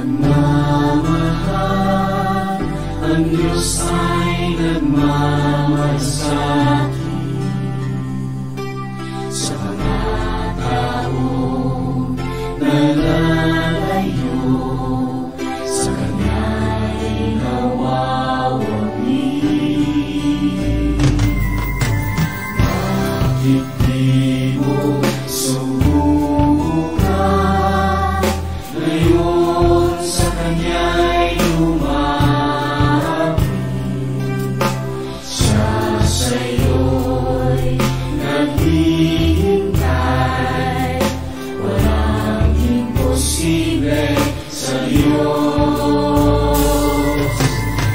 Nagmamahal, ang Diyos ay nagmamalasakit sa mga taong nalalayo, sa Kanya'y nawawali. Bakit di mo subukan ngayon sa Kanya'y lumapit? Siya sa'yo'y naghihintay, walang imposible sa Diyos.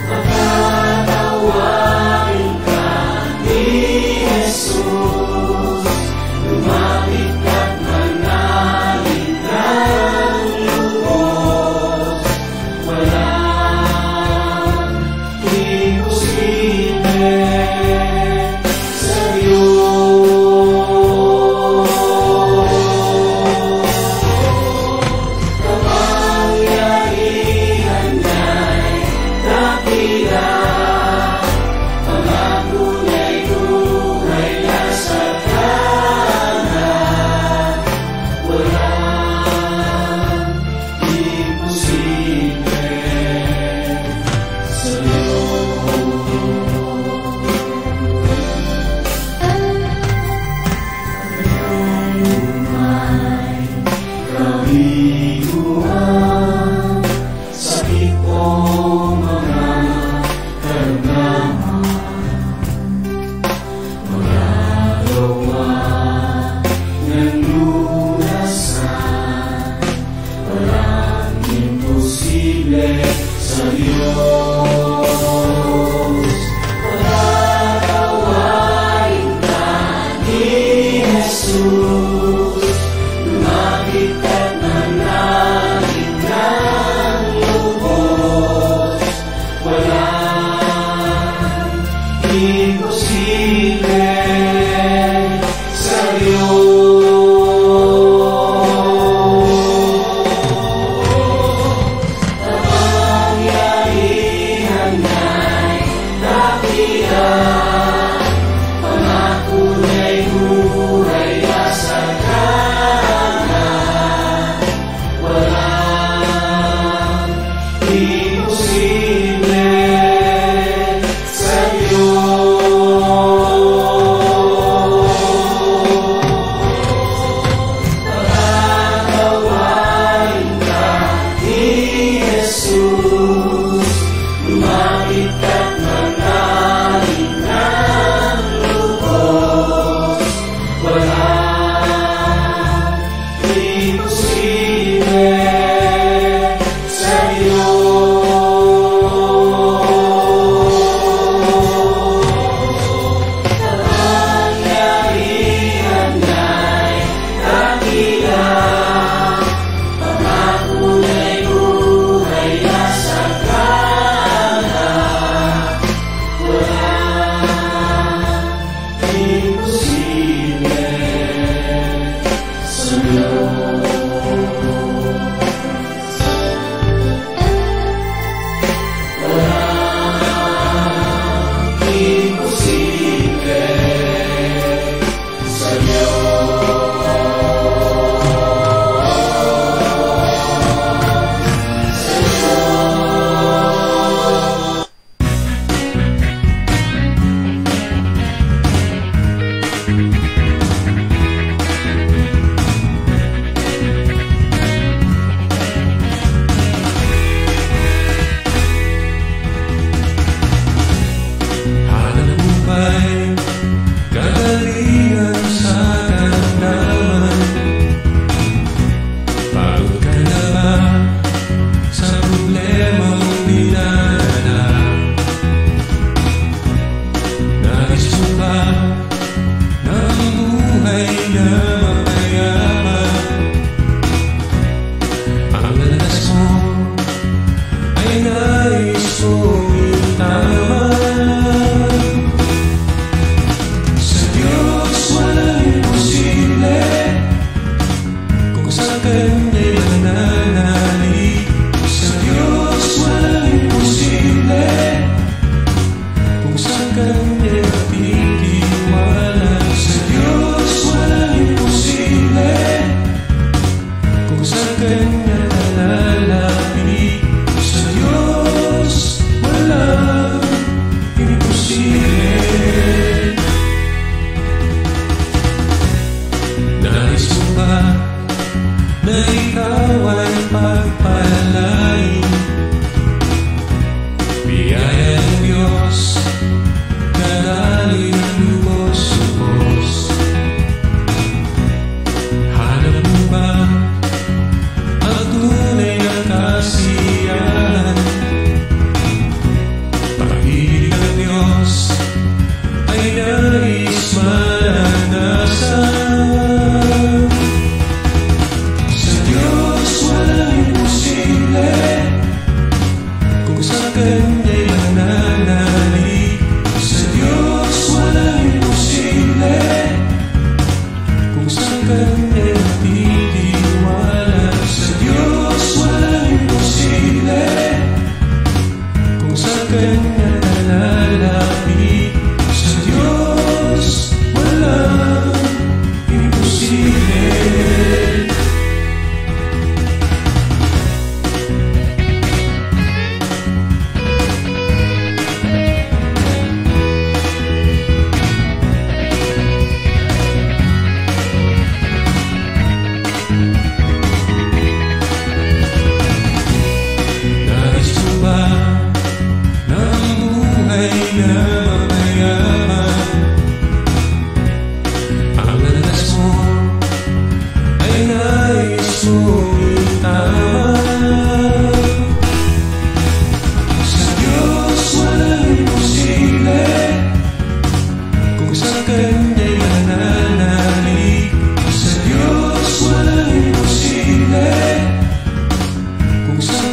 Patatawarin ka ni Jesus, lumapit ka't manalin ng lubos, walang imposible sa Diyos. Kapangyarihan niya'y dakila, mga buhay na sa kanan, walang imposible sa kaliguan, sakit o mga karamdaman, magagawa ng lunasan, walang imposible sa Diyos. Patatawarin ka ni Jesus, lumapit ka't manalin ng lubos, walang imposible sa Diyos. Kapangyarihan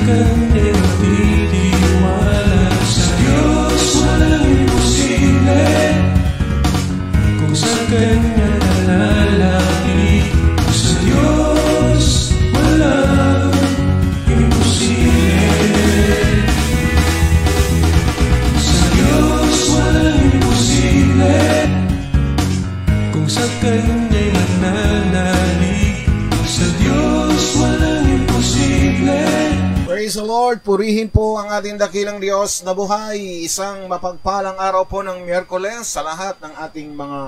Kanya'y magtitiwala. Sa Diyos walang imposible. Kung sa Kanya nalalapit, sa Diyos walang imposible. Sa Diyos walang imposible. Kung sa Kanya'y mananalig, sa Diyos walang imposible. Praise the Lord, purihin po ang ating dakilang Diyos na buhay. Isang mapagpalang araw po ng Miyerkules sa lahat ng ating mga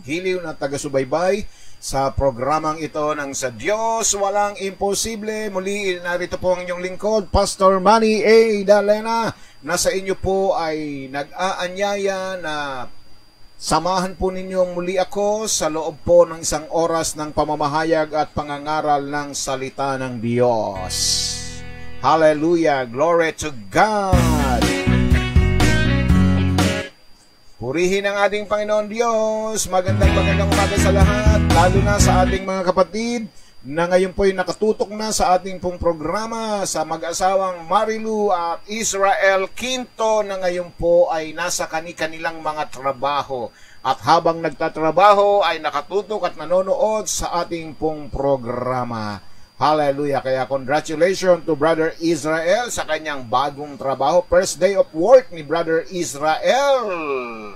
giliw na taga-subaybay sa programang ito ng Sa Diyos Walang Imposible. Muli, narito po ang inyong lingkod, Pastor Manny A. Dalena, na sa inyo po ay nag-aanyaya na samahan po ninyong muli ako sa loob po ng isang oras ng pamamahayag at pangangaral ng salita ng Diyos. Hallelujah! Glory to God! Purihin ang ating Panginoon Diyos. Magandang umaga sa lahat, lalo na sa ating mga kapatid na ngayon po ay nakatutok na sa ating pong programa sa mag-asawang Marilu at Israel Quinto na ngayon po ay nasa kani-kanilang mga trabaho. At habang nagtatrabaho ay nakatutok at nanonood sa ating pong programa. Hallelujah! Kaya congratulations to Brother Israel sa kanyang bagong trabaho. First day of work ni Brother Israel.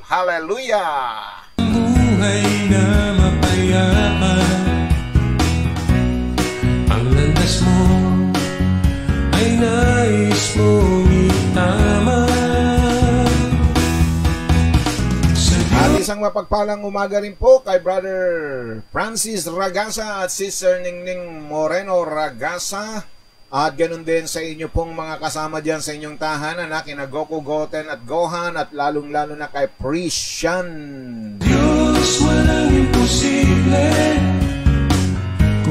Hallelujah! Buhay na mapayapa, ang landas mo ay nais mong itama. At isang mapagpalang umaga rin po kay Brother Francis Ragasa at Sister Ningning Moreno Ragasa. At ganun din sa inyo pong mga kasama dyan sa inyong tahanan na kina Goku Goten at Gohan at lalong-lalo na kay Prishan. Diyos walang imposible.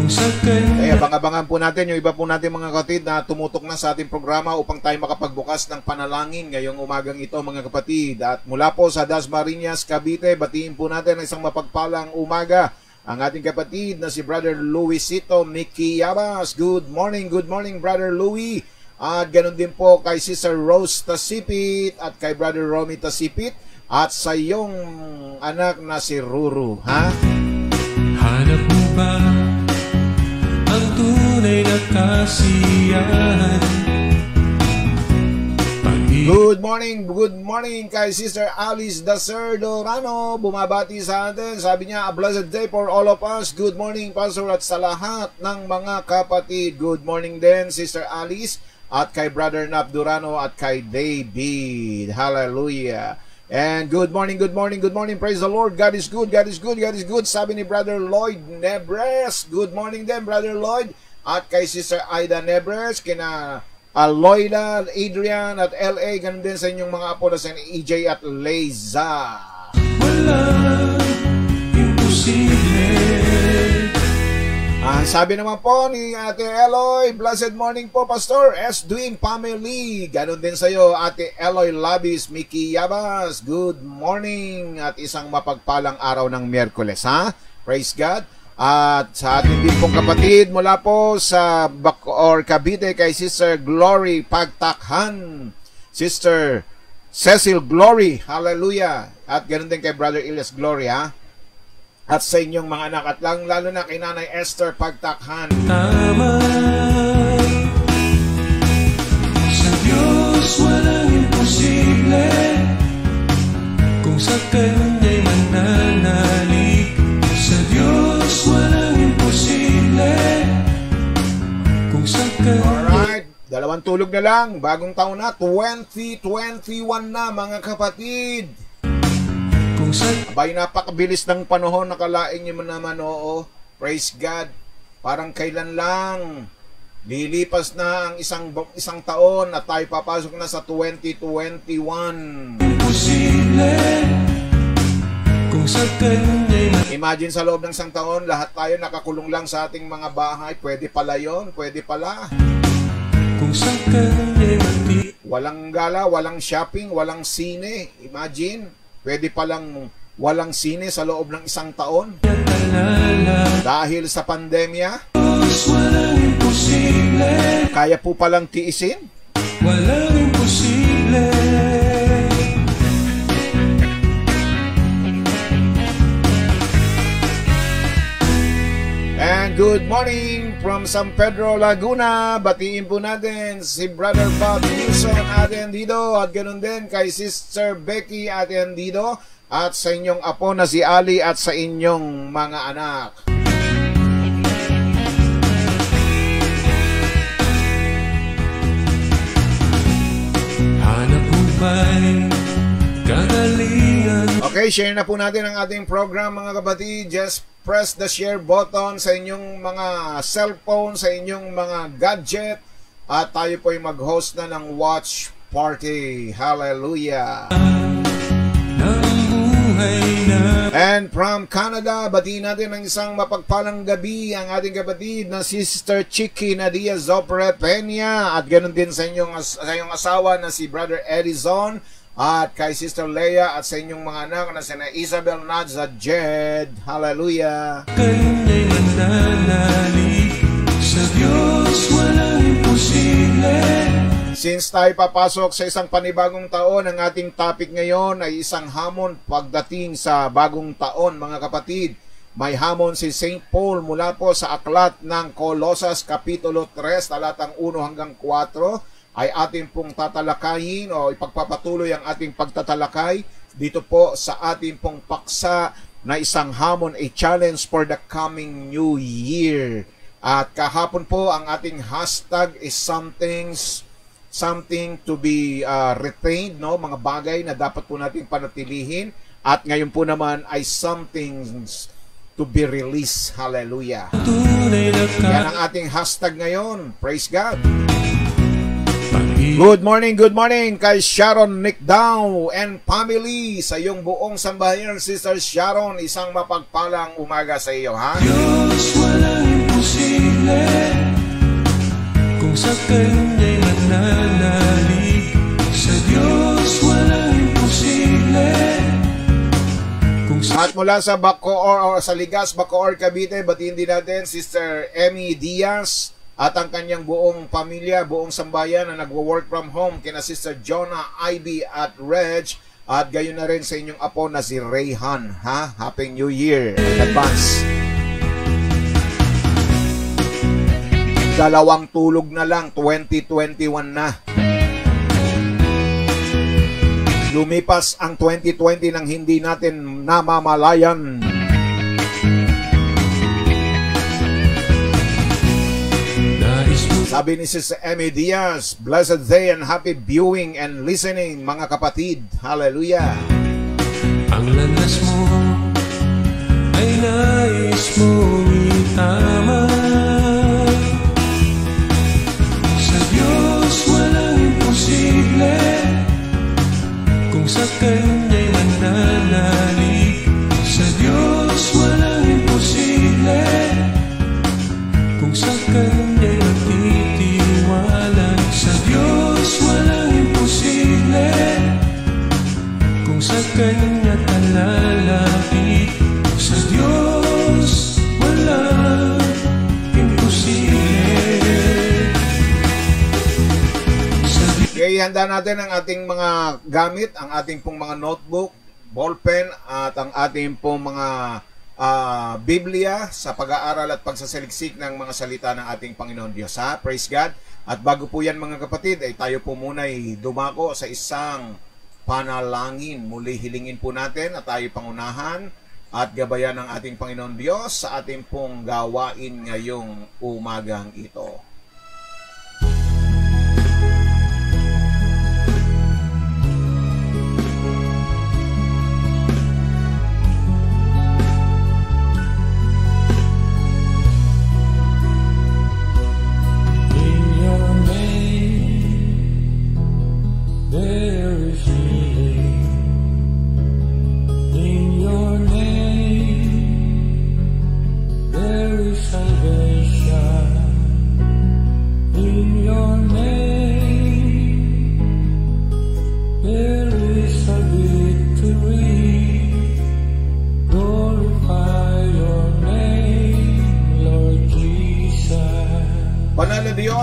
Kaya abangan po natin yung iba po natin mga kapatid na tumutok na sa ating programa upang tayo makapagbukas ng panalangin ngayong umagang ito mga kapatid. At mula po sa Dasmariñas, Cavite, batiin po natin ang isang mapagpalang umaga ang ating kapatid na si Brother Luisito Miquiyabas. Good morning Brother Louis. At ganun din po kay Sister Rose Tasipit at kay Brother Romy Tasipit at sa iyong anak na si Ruru. Ha? Hanap mo ba ang tunay na kasiyahan? Good morning kay Sister Alice Dacer Dorano. Bumabati sa atin. Sabi niya, a blessed day for all of us. Good morning, Pastor, at sa lahat ng mga kapatid. Good morning din, Sister Alice, at kay Brother Nap Durano at kay David. Hallelujah. And good morning. Praise the Lord. God is good. Sabi ni Brother Lloyd Nebres. Good morning din, Brother Lloyd. At kay Sister Aida Nebres, kina Loida, Adrian at LA. Ganun din sa inyong mga apo na sa EJ at Leiza. Walang imposible. Sabi naman po ni Ate Eloy, blessed morning po, Pastor Edwin Family. Ganon din sa iyo, Ate Eloy Labis Miquiyabas. Good morning at isang mapagpalang araw ng Miyerkules, ha? Praise God. At sa ating din pong kapatid mula po sa Bacoor, Cavite kay Sister Glory Pagtakhan, Sister Cecil Glory. Hallelujah. At ganon din kay Brother Elias Glory, ha? At sa inyong mga anak at lalo na kay Nanay Esther Pagtakhan. Tama. Sa Diyos walang imposible. Kung sa Kanya'y mananalig, sa Diyos walang imposible. Kung sa Kanya'y... Alright, dalawang tulog na lang. Bagong taon na, 2021 na mga kapatid. Abay, napakabilis ng panahon. Nakalain niyo naman, oo. Praise God. Parang kailan lang. Lilipas na ang isang taon at tayo papasok na sa 2021. Imagine sa loob ng isang taon, lahat tayo nakakulong lang sa ating mga bahay. Pwede pala yun, pwede pala. Walang gala, walang shopping, walang sine. Imagine. Pwede palang walang sine sa loob ng isang taon dahil sa pandemya. imposible. Kaya po palang tiisin. Walang imposible. And good morning from San Pedro, Laguna. Batiin po natin si Brother Bob Wilson atendido at ganun din kay Sister Becky atendido at sa inyong apo na si Ali at sa inyong mga anak. Hanap mo ba'y kagalingan? Okay, share na po natin ang ating program mga kapatid. Just press the share button sa inyong mga cellphone, sa inyong mga gadget at tayo po ay mag-host na ng watch party. Hallelujah! And from Canada, batiin natin ng isang mapagpalang gabi ang ating kapatid na Sister Chicky Nadia Zopre Peña at ganun din sa inyong asawa na si Brother Edison at kay Sister Leia at sa inyong mga anak na sina Isabel Nadz at Jed. Hallelujah! Kanya'y mananalig sa Diyos, walang imposible. Since tayo papasok sa isang panibagong taon, ang ating topic ngayon ay isang hamon pagdating sa bagong taon mga kapatid. May hamon si St. Paul mula po sa aklat ng Colosas Kapitulo 3, talatang 1 hanggang 4. Ay ating pong tatalakayin o ipagpapatuloy ang ating pagtatalakay dito po sa ating pong paksa na isang hamon, a challenge for the coming new year. At kahapon po ang ating hashtag is something to be retained, no? Mga bagay na dapat po nating panatilihin. At ngayon po naman ay something to be released. Hallelujah. Yan ang ating hashtag ngayon. Praise God. Good morning kay Sharon Nickdown and family sa iyong buong sambahayan, Sister Sharon. Isang mapagpalang umaga sa iyo, ha? Diyos, walang imposible. Kung sa Kanya'y mananalig, sa Diyos, walang imposible. At mula sa Bacoor o sa Ligas, Bacoor, Cavite, batiin din natin Sister Emmy Diaz at ang kanyang buong pamilya, buong sambayan na nagwo-work from home kina Sister Jonah, Ivy at Reg at gayon na rin sa inyong apo na si Rayhan, ha? Happy New Year in advance. Dalawang tulog na lang, 2021 na. Lumipas ang 2020 nang hindi natin namamalayan. Sabi ni Sister Emmy Diaz, blessed day and happy viewing and listening mga kapatid. Hallelujah. Ang landas mo ay nais mong itama. Sa Diyos walang imposible. Kung sa Kanya'y mananalig, sa Diyos walang imposible. Kung sa Kanya'y magtitiwala, sa Diyos walang imposible. Kung sa Kanya talalapit, sa Diyos walang imposible. Okay, handa natin ang ating mga gamit, ang ating pong mga notebook, ballpen at ang ating pong mga Biblia sa pag-aaral at pagsasaliksik ng mga salita ng ating Panginoon Diyos, ha? Praise God. At bago po yan mga kapatid, ay tayo po muna ay dumako sa isang panalangin. Muli hilingin po natin at tayo pangunahan at gabayan ng ating Panginoon Diyos sa ating pong gawain ngayong umagang ito.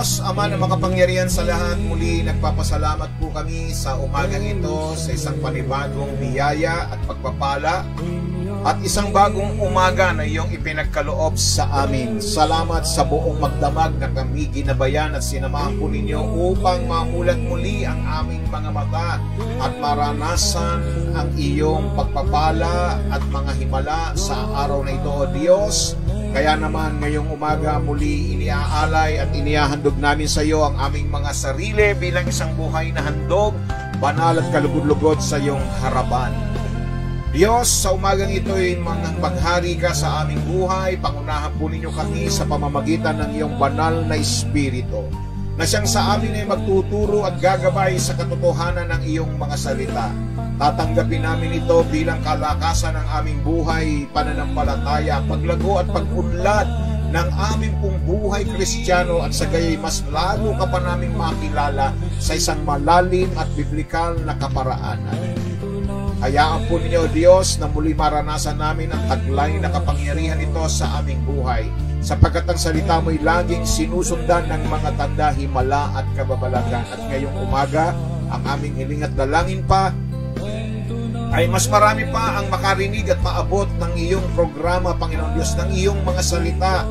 Diyos, Ama na makapangyarihan sa lahat, muli nagpapasalamat po kami sa umagang ito sa isang panibagong biyaya at pagpapala at isang bagong umaga na iyong ipinagkaloob sa amin. Salamat sa buong magdamag na kami ginabayan at sinamahan po ninyo upang mamulat muli ang aming mga mata at maranasan ang iyong pagpapala at mga himala sa araw na ito, O Diyos. Kaya naman ngayong umaga muli iniaalay at inihahandog namin sa iyo ang aming mga sarili bilang isang buhay na handog, banal at kalugod-lugod sa iyong harapan. Diyos, sa umagang ito ay mga paghari ka sa aming buhay, pangunahan po ninyo kami sa pamamagitan ng iyong banal na Espiritu, na siyang sa amin ay magtuturo at gagabay sa katotohanan ng iyong mga salita. Tatanggapin namin ito bilang kalakasan ng aming buhay, pananampalataya, paglago at pag-unlad ng aming pong buhay Kristiyano at sa gaya'y mas lalo ka pa naming makilala sa isang malalim at biblikal na kaparaanan. Hayaan po ninyo, Diyos, na muli maranasan namin ang taglay na kapangyarihan ito sa aming buhay, sapagkat ang salita mo'y laging sinusundan ng mga tanda, himala at kababalagan. At ngayong umaga, ang aming hiling at dalangin pa ay mas marami pa ang makarinig at maabot ng iyong programa, Panginoon Diyos, ng iyong mga salita.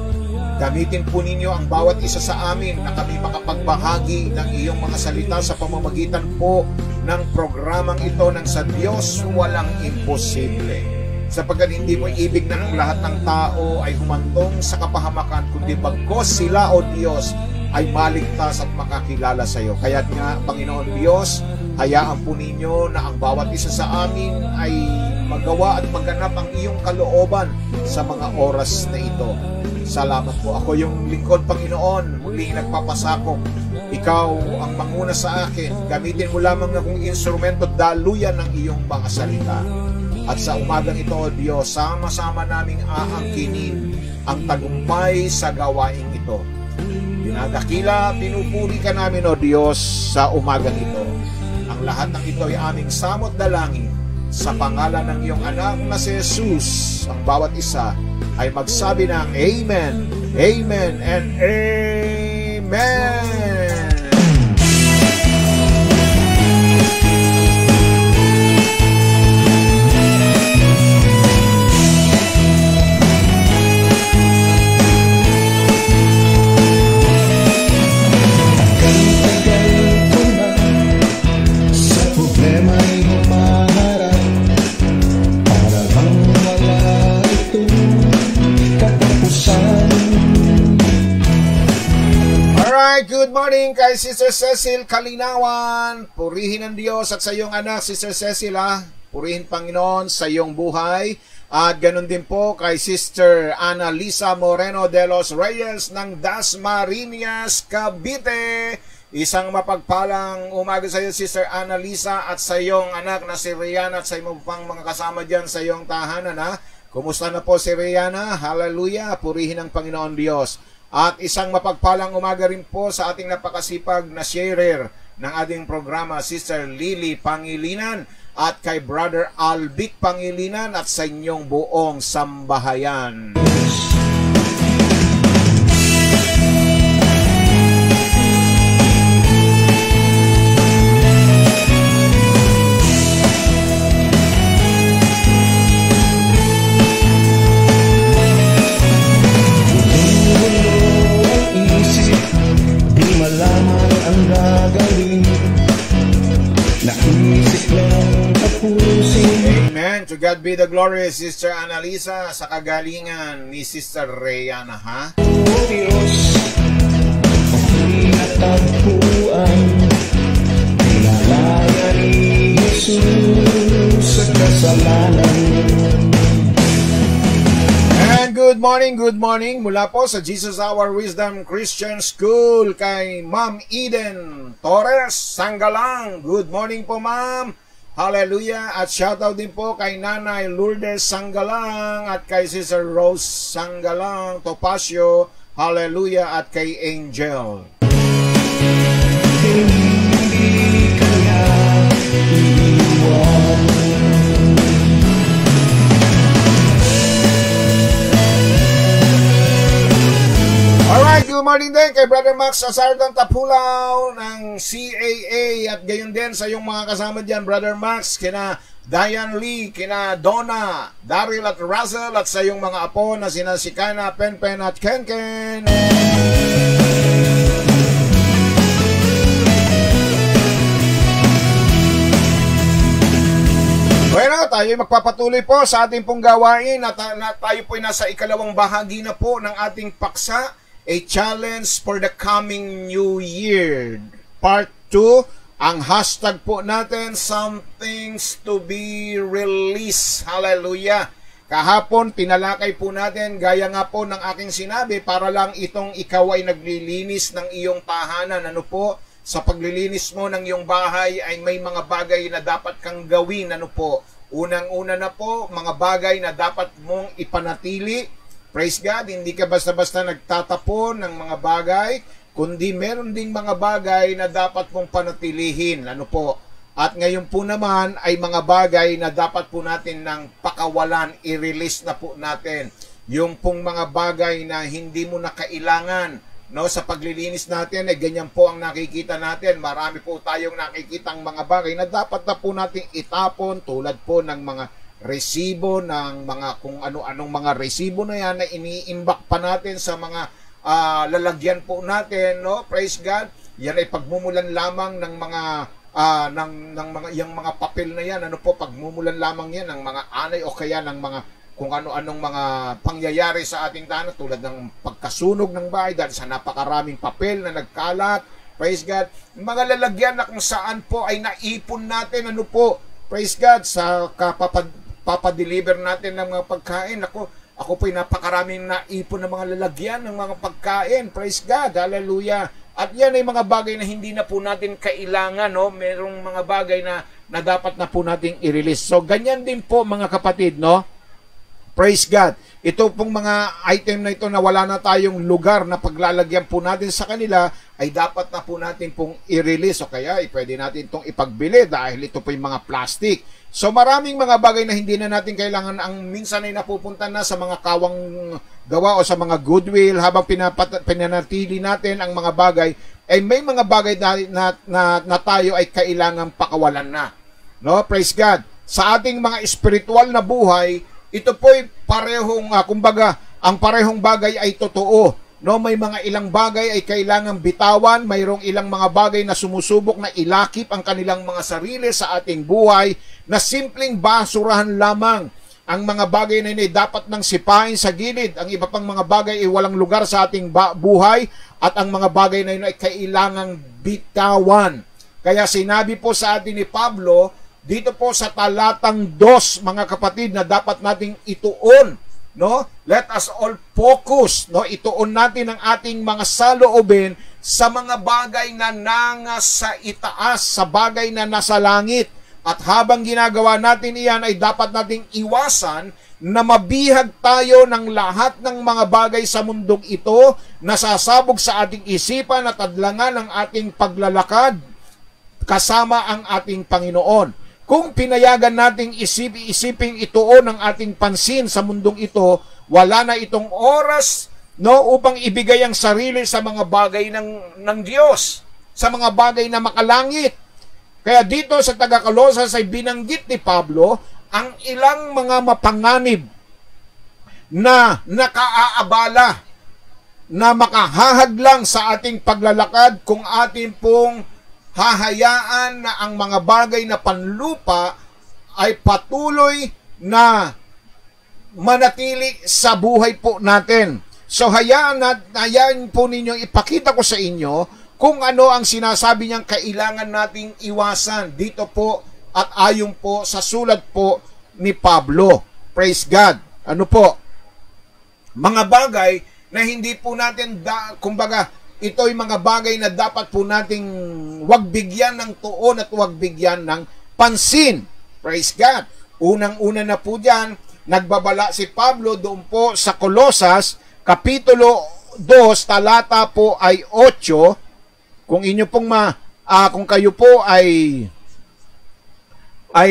Gamitin po ninyo ang bawat isa sa amin na kami makapagbahagi ng iyong mga salita sa pamamagitan po ng programang ito ng sa Diyos walang imposible. Sapagkat hindi mo ibig na ang lahat ng tao ay humantong sa kapahamakan, kundi bagkos sila, O Diyos, ay maligtas at makakilala sa iyo. Kaya't nga, Panginoon Diyos, hayaan po ninyo na ang bawat isa sa amin ay magawa at maganap ang iyong kalooban sa mga oras na ito. Salamat po. Ako yung lingkod, Panginoon, muling nagpapasakop. Ikaw ang manguna sa akin. Gamitin mo lamang akong instrumento, daluyan ng iyong mga salita. At sa umagang ito, O Diyos, sama-sama naming aangkinin ang tagumpay sa gawaing ito. Pinadakila, pinupuri ka namin, O Diyos, sa umagang ito. Ang lahat ng ito ay aming samot dalangin sa pangalan ng iyong anak na si Jesus. Ang bawat isa ay magsabi ng Amen, Amen, and Amen. Good morning kay Sister Cecil Kalinawan. Purihin ang Diyos at sa iyong anak, Sister Cecil, purihin Panginoon sa iyong buhay. At ganun din po kay Sister Annalisa Moreno de los Reyes ng Dasmariñas, Cavite. Isang mapagpalang umaga sa iyo, Sister Annalisa, at sa iyong anak na si Rihanna at sa iyong pang mga kasama dyan sa iyong tahanan. Kumusta na po si Rihanna? Hallelujah! Purihin ang Panginoon Diyos. At isang mapagpalang umaga rin po sa ating napakasipag na sharer ng ating programa, Sister Lily Pangilinan, at kay Brother Albic Pangilinan at sa inyong buong sambahayan. Amen. To God be the glory, Sister Annalisa, sa kagalingan ni Sister Rihanna, O Diyos, ako'y natagpuan, pinalaya ni Jesus sa kasalanan. And good morning mula po sa Jesus Our Wisdom Christian School kay Ma'am Eden Torres Sanggalang. Good morning po, Ma'am. Hallelujah. At shoutout din po kay Nanay Lourdes Sanggalang at kay Sister Rose Sanggalang Topacio. Hallelujah. At kay Angel. Hindi kaya iiwan. Alright, good morning din kay Brother Max Asardang Tapulaw ng CAA at gayon din sa iyong mga kasama dyan, Brother Max, kina Diane Lee, kina Donna, Daryl at Russell at sa iyong mga apo na sina Sikana, Penpen at Kenken. Bueno, tayo magpapatuloy po sa ating pong gawain at tayo po ay nasa ikalawang bahagi na po ng ating paksa, A Challenge for the Coming New Year. Part 2, ang hashtag po natin, Somethings to be Released. Hallelujah! Kahapon, tinalakay po natin, gaya nga po ng aking sinabi, para lang itong ikaw ay naglilinis ng iyong tahanan. Ano po? Sa paglilinis mo ng iyong bahay ay may mga bagay na dapat kang gawin. Ano po? Unang-una na po, mga bagay na dapat mong ipanatili. Praise God, hindi ka basta-basta nagtatapon ng mga bagay, kundi meron ding mga bagay na dapat mong panatilihin. Ano po? At ngayon po naman ay mga bagay na dapat po natin ng pakawalan, i-release na po natin. Yung pong mga bagay na hindi mo na kailangan. No, sa paglilinis natin, ganyan po ang nakikita natin. Marami po tayong nakikitang mga bagay na dapat na po natin itapon, tulad po ng mga resibo, ng mga kung ano-anong mga resibo na yan na ini-imbak pa natin sa mga lalagyan po natin. No? Praise God. Yan ay pagmumulan lamang ng mga ng mga yung mga papel na yan. Ano po, pagmumulan lamang yan ng mga anay o kaya ng mga kung ano-anong mga pangyayari sa ating tahanan, tulad ng pagkasunog ng bahay dahil sa napakaraming papel na nagkalat. Praise God. Mga lalagyan na kung saan po ay naipon natin, ano po, praise God, sa papadeliver natin ng mga pagkain. Ako po ay napakaraming naipon ng mga lalagyan ng mga pagkain. Praise God. Hallelujah. At yan ay mga bagay na hindi na po natin kailangan, no? Merong mga bagay na dapat na po nating i-release. So, ganyan din po mga kapatid, no? Praise God. Ito pong mga item na ito na wala na tayong lugar na paglalagyan po natin sa kanila, ay dapat na po natin pong i-release. O kaya, pwede natin itong ipagbili dahil ito po yung mga plastic. So, maraming mga bagay na hindi na natin kailangan, ang minsan ay napupunta na sa mga kawang gawa o sa mga goodwill habang pinanatili natin ang mga bagay, ay may mga bagay na tayo ay kailangan pakawalan na. No? Praise God. Sa ating mga spiritual na buhay, ito po'y parehong, kumbaga, ang parehong bagay ay totoo. No, may mga ilang bagay ay kailangang bitawan, mayroong ilang mga bagay na sumusubok na ilakip ang kanilang mga sarili sa ating buhay, na simpleng basurahan lamang. Ang mga bagay na yun ay dapat nang sipain sa gilid. Ang iba pang mga bagay ay walang lugar sa ating buhay, at ang mga bagay na yun ay kailangang bitawan. Kaya sinabi po sa atin ni Pablo, dito po sa talatang 2, mga kapatid, na dapat nating ituon, no? Let us all focus, no? Ituon natin ang ating mga saloobin sa mga bagay na nasa itaas, sa bagay na nasa langit. At habang ginagawa natin iyan, ay dapat nating iwasan na mabihag tayo ng lahat ng mga bagay sa mundong ito na sasabog sa ating isipan at adlangan ng ating paglalakad kasama ang ating Panginoon. Kung pinayagan nating isiping ituon ang ating pansin sa mundong ito, wala na itong oras, no, upang ibigay ang sarili sa mga bagay ng Diyos, sa mga bagay na makalangit. Kaya dito sa taga-Colosas ay binanggit ni Pablo ang ilang mga mapanganib na nakaaabala, na makahahadlang sa ating paglalakad kung ating pong hahayaan na ang mga bagay na panlupa ay patuloy na manatili sa buhay po natin. So hayaan po ninyo, ipakita ko sa inyo kung ano ang sinasabi niyang kailangan nating iwasan dito po at ayon po sa sulat po ni Pablo. Praise God. Ano po? Mga bagay na hindi po natin, kumbaga, ito'y mga bagay na dapat po nating wag bigyan ng tuon at wag bigyan ng pansin. Praise God. Unang-una na po dyan, nagbabala si Pablo doon po sa Colosas, Kapitulo 2, talata po ay 8. Kung inyo pong kung kayo po ay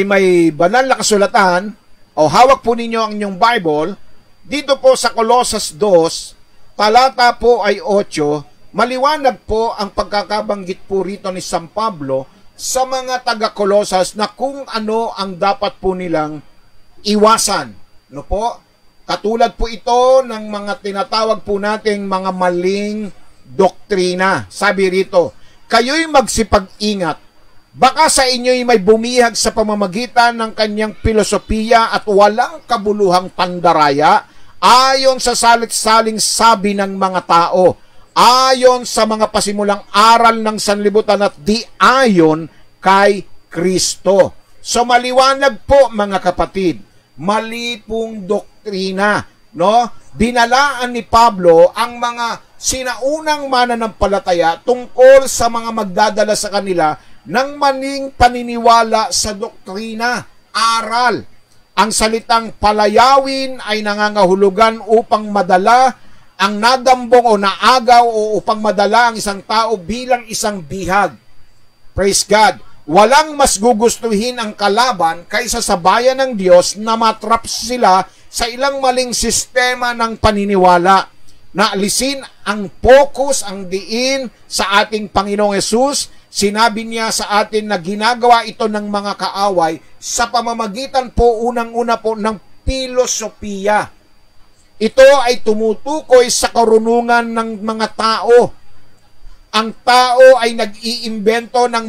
may banal na kasulatan, o hawak po ninyo ang inyong Bible, dito po sa Colosas 2, talata po ay 8, Maliwanag po ang pagkakabanggit po rito ni San Pablo sa mga taga-Kolosas na kung ano ang dapat po nilang iwasan. No po? Katulad po ito ng mga tinatawag po nating mga maling doktrina. Sabi rito, kayo'y magsipag-ingat. Baka sa inyo'y may bumihag sa pamamagitan ng kanyang filosofiya at walang kabuluhang pandaraya ayon sa salit-saling sabi ng mga tao, ayon sa mga pasimulang aral ng sanlibutan at di ayon kay Kristo. So maliwanag po mga kapatid, mali pong doktrina, no? Dinalaan ni Pablo ang mga sinaunang mananampalataya tungkol sa mga magdadala sa kanila ng maling paniniwala sa doktrina, aral. Ang salitang palayawin ay nangangahulugan upang madala ang nadambong o naagaw o upang madala ang isang tao bilang isang bihag. Praise God. Walang mas gugustuhin ang kalaban kaysa sa bayan ng Diyos na matrap sila sa ilang maling sistema ng paniniwala. Naalisin ang focus, ang diin sa ating Panginoong Hesus. Sinabi niya sa atin na ginagawa ito ng mga kaaway sa pamamagitan po unang-una po ng filosofiya. Ito ay tumutukoy sa karunungan ng mga tao. Ang tao ay nag-iimbento ng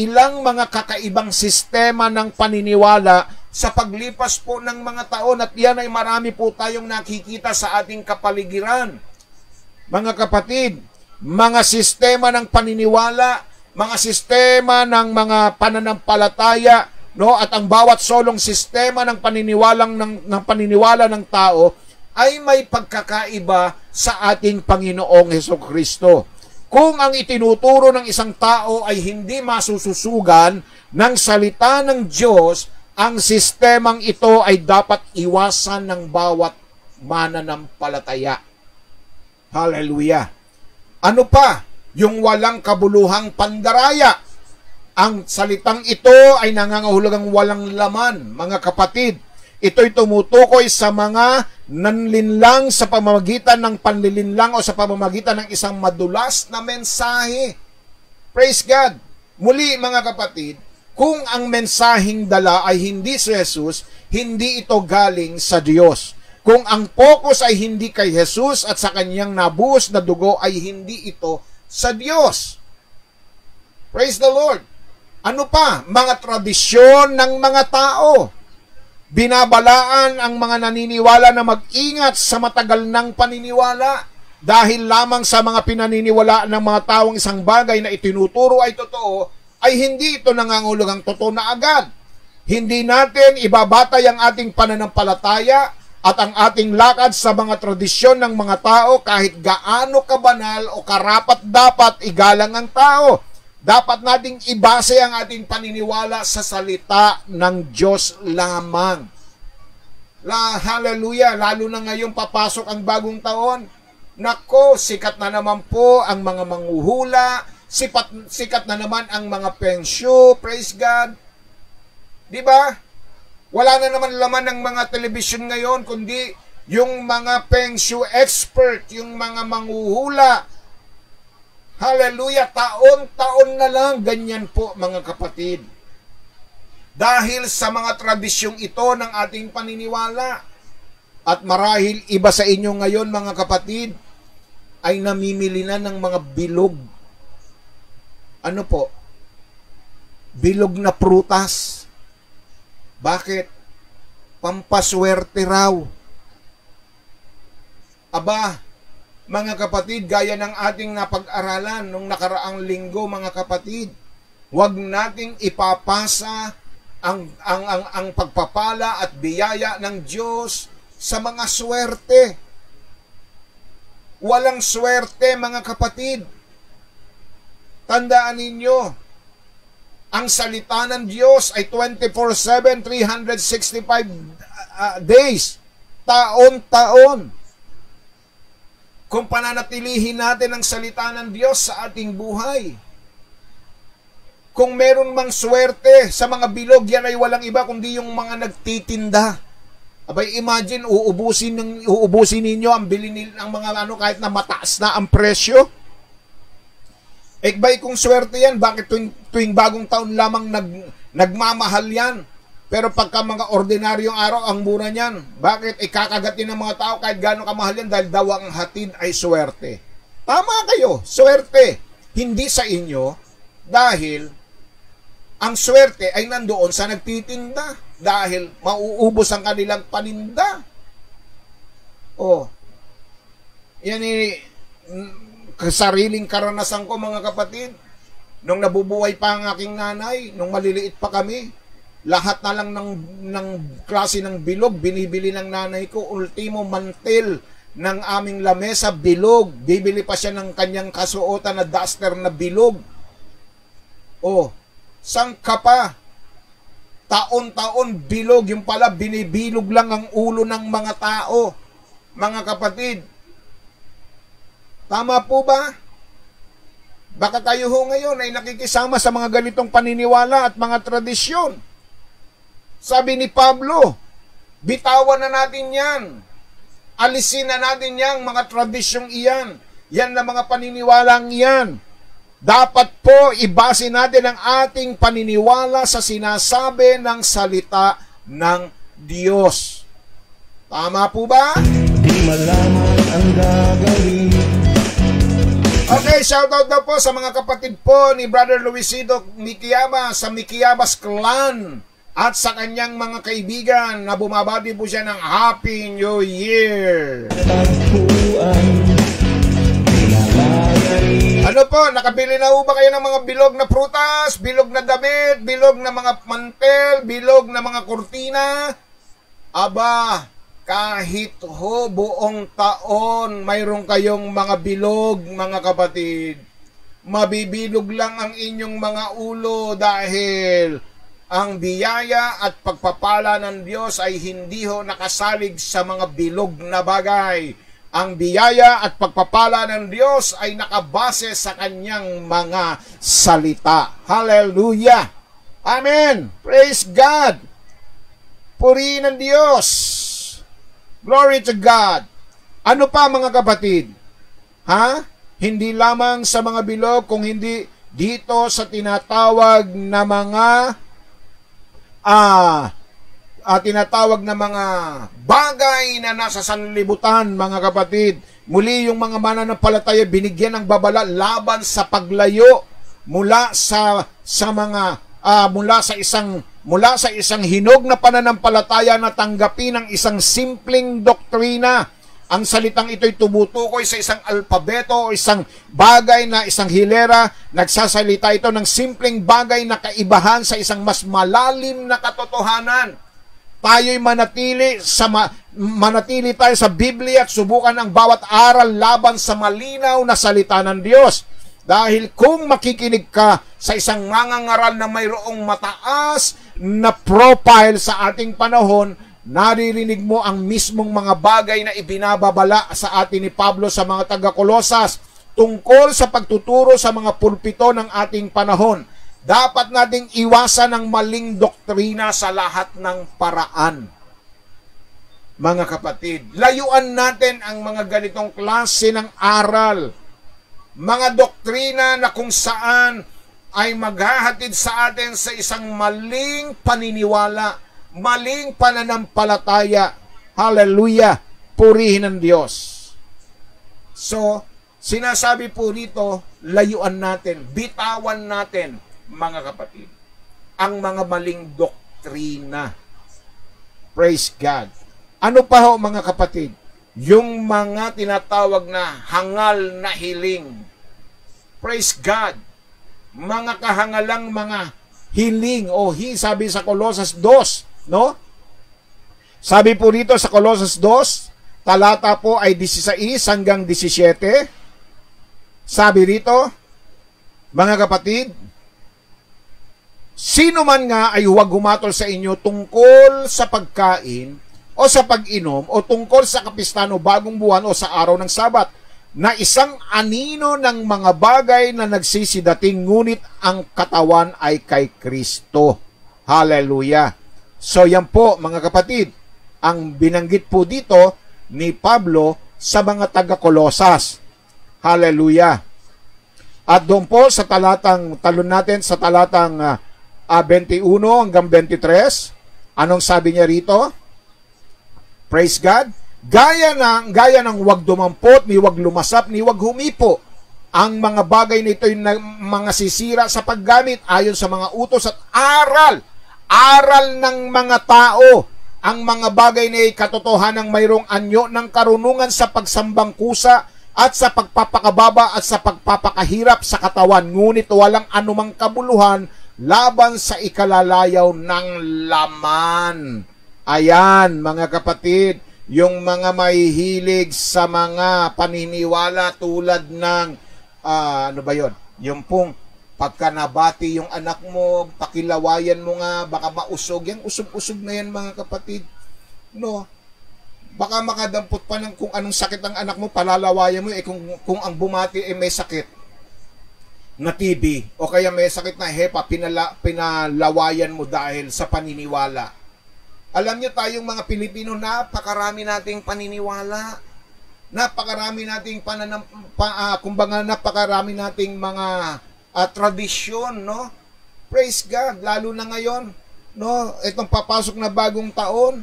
ilang mga kakaibang sistema ng paniniwala sa paglipas po ng mga taon at yan ay marami po tayong nakikita sa ating kapaligiran. Mga kapatid, mga sistema ng paniniwala, mga sistema ng mga pananampalataya, no, at ang bawat solong sistema ng paniniwala ng tao ay may pagkakaiba sa ating Panginoong Hesukristo. Kung ang itinuturo ng isang tao ay hindi masususugan ng salita ng Diyos, ang sistemang ito ay dapat iwasan ng bawat mananampalataya. Hallelujah. Ano pa? Yung walang kabuluhang pandaraya. Ang salitang ito ay nangangahulugang walang laman, mga kapatid. Ito'y tumutukoy sa mga nanlinlang sa pamamagitan ng panlilinlang o sa pamamagitan ng isang madulas na mensahe. Praise God. Muli mga kapatid, kung ang mensaheng dala ay hindi si Jesus, hindi ito galing sa Diyos. Kung ang focus ay hindi kay Jesus at sa kanyang nabuhos na dugo ay hindi ito sa Diyos. Praise the Lord. Ano pa? Mga tradisyon ng mga tao. Binabalaan ang mga naniniwala na mag-ingat sa matagal ng paniniwala dahil lamang sa mga pinaniniwalaan ng mga taong isang bagay na itinuturo ay totoo, ay hindi ito nangangahulugang totoo na agad. Hindi natin ibabatay ang ating pananampalataya at ang ating lakad sa mga tradisyon ng mga tao kahit gaano kabanal o karapat-dapat igalang ang tao. Dapat nating ibase ang ating paniniwala sa salita ng Diyos lamang. Hallelujah! Lalo na ngayon papasok ang bagong taon. Nako, sikat na naman po ang mga manghuhula, sikat na naman ang mga pensyo, praise God. Diba? Wala na naman laman ng mga television ngayon, kundi yung mga pensyo expert, yung mga manghuhula. Hallelujah, taon-taon na lang, ganyan po mga kapatid. Dahil sa mga tradisyong ito ng ating paniniwala, at marahil iba sa inyo ngayon mga kapatid, ay namimili na ng mga bilog. Ano po? Bilog na prutas. Bakit? Pampaswerte raw. Aba, mga kapatid, gaya ng ating napag-aralan nung nakaraang linggo, mga kapatid, huwag nating ipapasa ang pagpapala at biyaya ng Diyos sa mga swerte. Walang swerte, mga kapatid. Tandaan ninyo, ang salita ng Diyos ay 24/7, 365 days, taon-taon. Kung pananatilihin natin ang salita ng Diyos sa ating buhay, kung meron mang swerte sa mga bilog, yan ay walang iba kundi yung mga nagtitinda. Abay, imagine, uubusin ninyo ang bilhin ng mga kahit na mataas na ang presyo. Ekbay kung swerte yan, bakit tuwing bagong taon lamang nagmamahal yan? Pero pagka mga ordinaryong araw, ang mura niyan. Bakit? Ikakagatin ng mga tao kahit gano'ng kamahal yan dahil daw ang hatid ay swerte. Tama kayo, swerte. Hindi sa inyo dahil ang swerte ay nandoon sa nagtitinda dahil mauubos ang kanilang paninda. Oh, yan sariling karanasan ko mga kapatid. Nung nabubuhay pa ang aking nanay, nung maliliit pa kami, lahat na lang ng klase ng bilog, binibili ng nanay ko. Ultimo mantel ng aming lamesa, bilog. Bibili pa siya ng kanyang kasuotan na duster na bilog. Oh, sangka pa. Taon-taon bilog. Yung pala, binibilog lang ang ulo ng mga tao. Mga kapatid, tama po ba? Baka tayo ho ngayon ay nakikisama sa mga ganitong paniniwala at mga tradisyon. Sabi ni Pablo, bitawan na natin yan. Alisin na natin yang mga tradisyong iyan. Yan na mga paniniwalang iyan. Dapat po ibase natin ang ating paniniwala sa sinasabi ng salita ng Diyos. Tama po ba? Di malaman ang gagawin. Okay, shoutout na po sa mga kapatid po ni Brother Luisito Mikiyama sa Mikiyabas Clan at sa kanyang mga kaibigan na bumabati po siya ng Happy New Year. Ano po, nakabili na po ba kayo ng mga bilog na prutas, bilog na damit, bilog na mga mantel, bilog na mga kurtina? Aba, kahit ho buong taon mayroon kayong mga bilog, mga kapatid, mabibilog lang ang inyong mga ulo dahil ang biyaya at pagpapala ng Diyos ay hindi ho nakasalig sa mga bilog na bagay. Ang biyaya at pagpapala ng Diyos ay nakabase sa kanyang mga salita. Hallelujah! Amen! Praise God! Purihin ang Diyos! Glory to God. Ano pa mga kapatid? Ha? Hindi lamang sa mga bilog, kung hindi dito sa tinatawag na mga bagay na nasa sanlibutan, mga kapatid. Muli yung mga mananampalataya binigyan ng babala laban sa paglayo mula sa isang hinog na pananampalataya na tanggapin ng isang simpleng doktrina. Ang salitang ito'y tumutukoy sa isang alpabeto o isang bagay na isang hilera. Nagsasalita ito ng simpleng bagay na kaibahan sa isang mas malalim na katotohanan. Tayo'y manatili tayo sa Biblia at subukan ang bawat aral laban sa malinaw na salita ng Diyos. Dahil kung makikinig ka sa isang mangangaral na mayroong mataas na profile sa ating panahon, naririnig mo ang mismong mga bagay na ibinababala sa atin ni Pablo sa mga taga-Kolosas tungkol sa pagtuturo sa mga pulpito ng ating panahon. Dapat nating iwasan ang maling doktrina sa lahat ng paraan. Mga kapatid, layuan natin ang mga ganitong klase ng aral. Mga doktrina na kung saan ay maghahatid sa atin sa isang maling paniniwala, maling pananampalataya. Hallelujah! Purihin ang Diyos. So, sinasabi po rito, layuan natin, bitawan natin, mga kapatid, ang mga maling doktrina. Praise God. Ano pa ho, mga kapatid? Yung mga tinatawag na hangal na hiling. Praise God. Mga kahangalang mga hiling o sabi sa Colossus 2, no? Sabi po dito sa Colossus 2, talata po ay 16 hanggang 17. Sabi rito, mga kapatid, sino man nga ay huwag humatol sa inyo tungkol sa pagkain o sa pag-inom o tungkol sa kapistahan o bagong buwan o sa araw ng Sabat, na isang anino ng mga bagay na nagsisidating, ngunit ang katawan ay kay Kristo. Hallelujah! So yan po, mga kapatid, ang binanggit po dito ni Pablo sa mga taga-Kolosas. Hallelujah! At doon po sa talon natin sa talatang 21 hanggang 23, anong sabi niya rito? Praise God. Gaya ng wag dumampot, ni wag lumasap, ni wag humipo. Ang mga bagay nito yung mga sisira sa paggamit ayon sa mga utos at aral ng mga tao. Ang mga bagay na katotohanan ng mayroong anyo ng karunungan sa pagsambang kusa at sa pagpapakababa at sa pagpapakahirap sa katawan, ngunit walang anumang kabuluhan laban sa ikalalayaw ng laman. Ayan, mga kapatid, yung mga mahihilig sa mga paniniwala tulad ng, ano ba yun? Yung pong, pagka nabati yung anak mo, pakilawayan mo nga, baka mausog. Yan, usog-usog na yan, mga kapatid. No? Baka makadampot pa ng kung anong sakit ang anak mo, palalawayan mo, kung ang bumati may sakit na TB, o kaya may sakit na HEPA, pinalawayan mo dahil sa paniniwala. Alam nyo, tayong mga Pilipino, napakarami nating paniniwala. Napakarami nating kumbaga napakarami nating mga tradisyon, no? Praise God, lalo na ngayon, no? Itong papasok na bagong taon,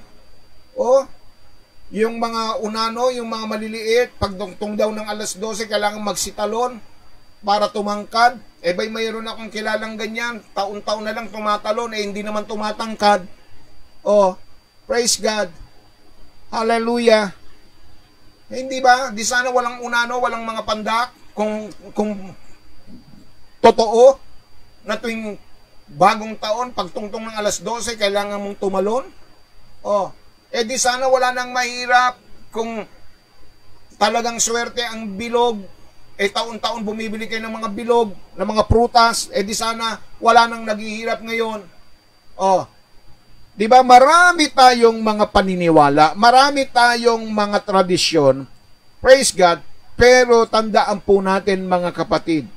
yung mga unano, yung mga maliliit, pagdungtong daw ng alas 12, kailangan magsitalon para tumangkad. Bay, mayroon akong kilalang ganyan, taon-taon na lang tumatalon, hindi naman tumatangkad. Praise God. Hallelujah. Hindi ba? Di sana walang unano, walang mga pandak, kung totoo na tuwing bagong taon, pagtungtong ng alas 12, kailangan mong tumalon. Di sana wala nang mahirap kung talagang swerte ang bilog. Taon-taon bumibili kayo ng mga bilog, ng mga prutas. Di sana wala nang naghihirap ngayon. Di ba? Marami tayong mga paniniwala, marami tayong mga tradisyon. Praise God. Pero tandaan po natin, mga kapatid,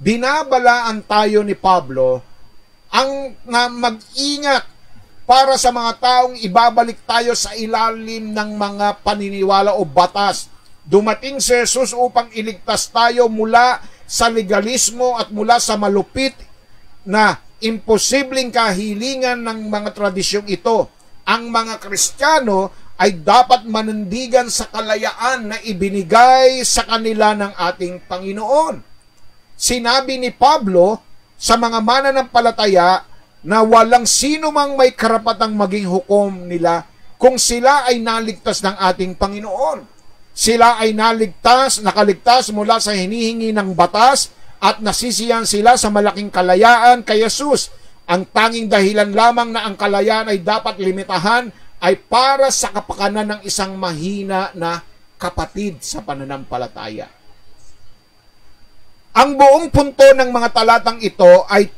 binabalaan tayo ni Pablo na mag-ingat para sa mga taong ibabalik tayo sa ilalim ng mga paniniwala o batas. Dumating si Jesus upang iligtas tayo mula sa legalismo at mula sa malupit na imposibleng kahilingan ng mga tradisyong ito. Ang mga Kristiyano ay dapat manindigan sa kalayaan na ibinigay sa kanila ng ating Panginoon. Sinabi ni Pablo sa mga mananampalataya na walang sino mang may karapatang maging hukom nila kung sila ay naligtas ng ating Panginoon. Sila ay nakaligtas mula sa hinihingi ng batas at nasisiyan sila sa malaking kalayaan kay Jesus. Ang tanging dahilan lamang na ang kalayaan ay dapat limitahan ay para sa kapakanan ng isang mahina na kapatid sa pananampalataya. Ang buong punto ng mga talatang ito ay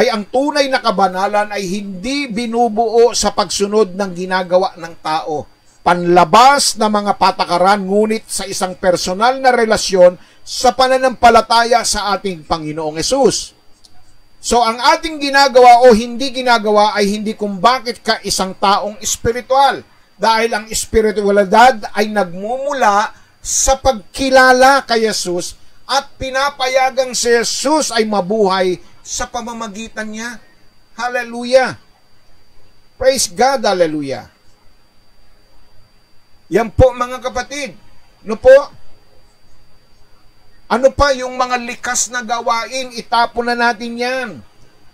ang tunay na kabanalan ay hindi binubuo sa pagsunod ng ginagawa ng tao, panlabas na mga patakaran, ngunit sa isang personal na relasyon sa pananampalataya sa ating Panginoong Hesus. So ang ating ginagawa o hindi ginagawa ay hindi kung bakit ka isang taong espiritual, dahil ang espiritualidad ay nagmumula sa pagkilala kay Jesus at pinapayagang si Jesus ay mabuhay sa pamamagitan niya. Hallelujah! Praise God! Hallelujah! Yan po, mga kapatid. Ano pa yung mga likas na gawain? Itapon na natin yan.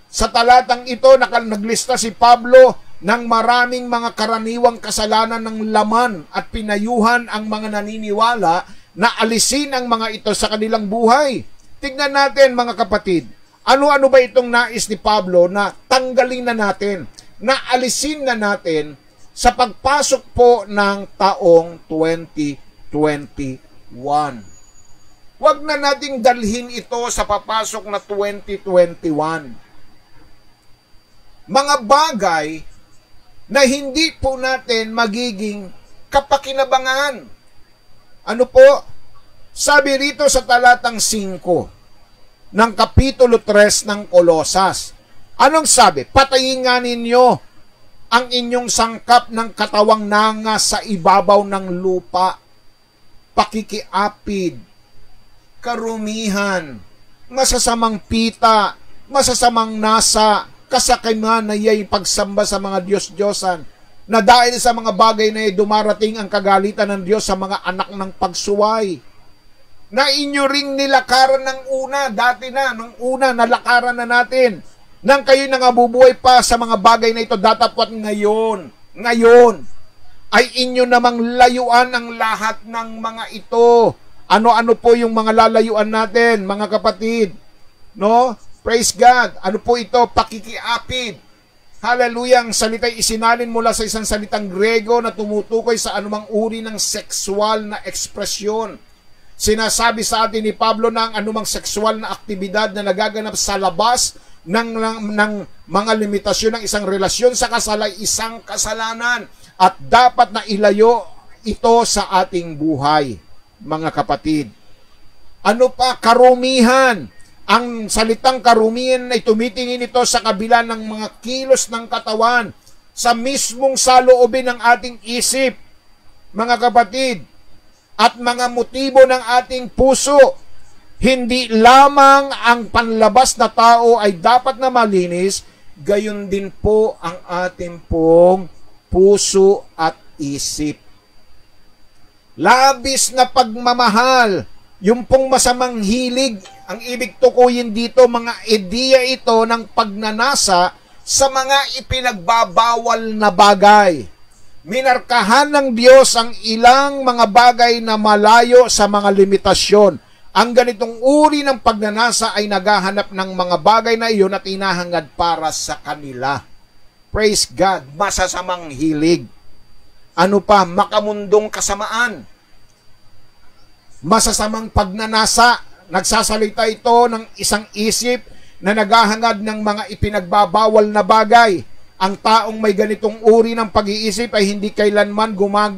Sa talatang ito, naglista si Pablo ng maraming mga karaniwang kasalanan ng laman at pinayuhan ang mga naniniwala na alisin ang mga ito sa kanilang buhay. Tignan natin, mga kapatid, ano-ano ba itong nais ni Pablo na tanggalin na natin, na alisin na natin sa pagpasok po ng taong 2021. Huwag na nating dalhin ito sa papasok na 2021. Mga bagay na hindi po natin magiging kapakinabangan. Ano po? Sabi rito sa talatang 5 ng Kapitulo 3 ng Kolosas. Anong sabi? Patayin nga ninyo ang inyong sangkap ng katawang nanga sa ibabaw ng lupa, pakikiapid, karumihan, masasamang pita, masasamang nasa, kasakiman na iya'y pagsamba sa mga Diyos-Diyosan, na dahil sa mga bagay na dumarating ang kagalitan ng Diyos sa mga anak ng pagsuway, na inyo ring nilakaran ng una, dati na, nung una, nalakaran na natin, nang kayo nangabubuhay pa sa mga bagay na ito, datapwat ngayon, ay inyo namang layuan ang lahat ng mga ito. Ano-ano po yung mga lalayuan natin, mga kapatid? No? Praise God. Ano po ito? Pakikiapid. Hallelujah. Ang salita'y isinalin mula sa isang salitang Grego na tumutukoy sa anumang uri ng sexual na ekspresyon. Sinasabi sa atin ni Pablo na ang anumang sexual na aktibidad na nagaganap sa labas ng mga limitasyon ng isang relasyon sa kasal ay isang kasalanan at dapat na ilayo ito sa ating buhay, mga kapatid. Ano pa? Karumihan. Ang salitang karumihan ay tumitingin ito sa kabila ng mga kilos ng katawan, sa mismong saloobin ng ating isip, mga kapatid, at mga motibo ng ating puso. Hindi lamang ang panlabas na tao ay dapat na malinis, gayon din po ang ating pong puso at isip. Labis na pagmamahal, yung pong masamang hilig, ang ibig tukuyin dito, mga ideya ito ng pagnanasa sa mga ipinagbabawal na bagay. Minarkahan ng Diyos ang ilang mga bagay na malayo sa mga limitasyon. Ang ganitong uri ng pagnanasa ay naghahanap ng mga bagay na iyon at inahangad para sa kanila. Praise God. Masasamang hilig. Ano pa? Makamundong kasamaan. Masasamang pagnanasa. Nagsasalita ito ng isang isip na naghahangad ng mga ipinagbabawal na bagay. Ang taong may ganitong uri ng pag-iisip ay hindi kailanman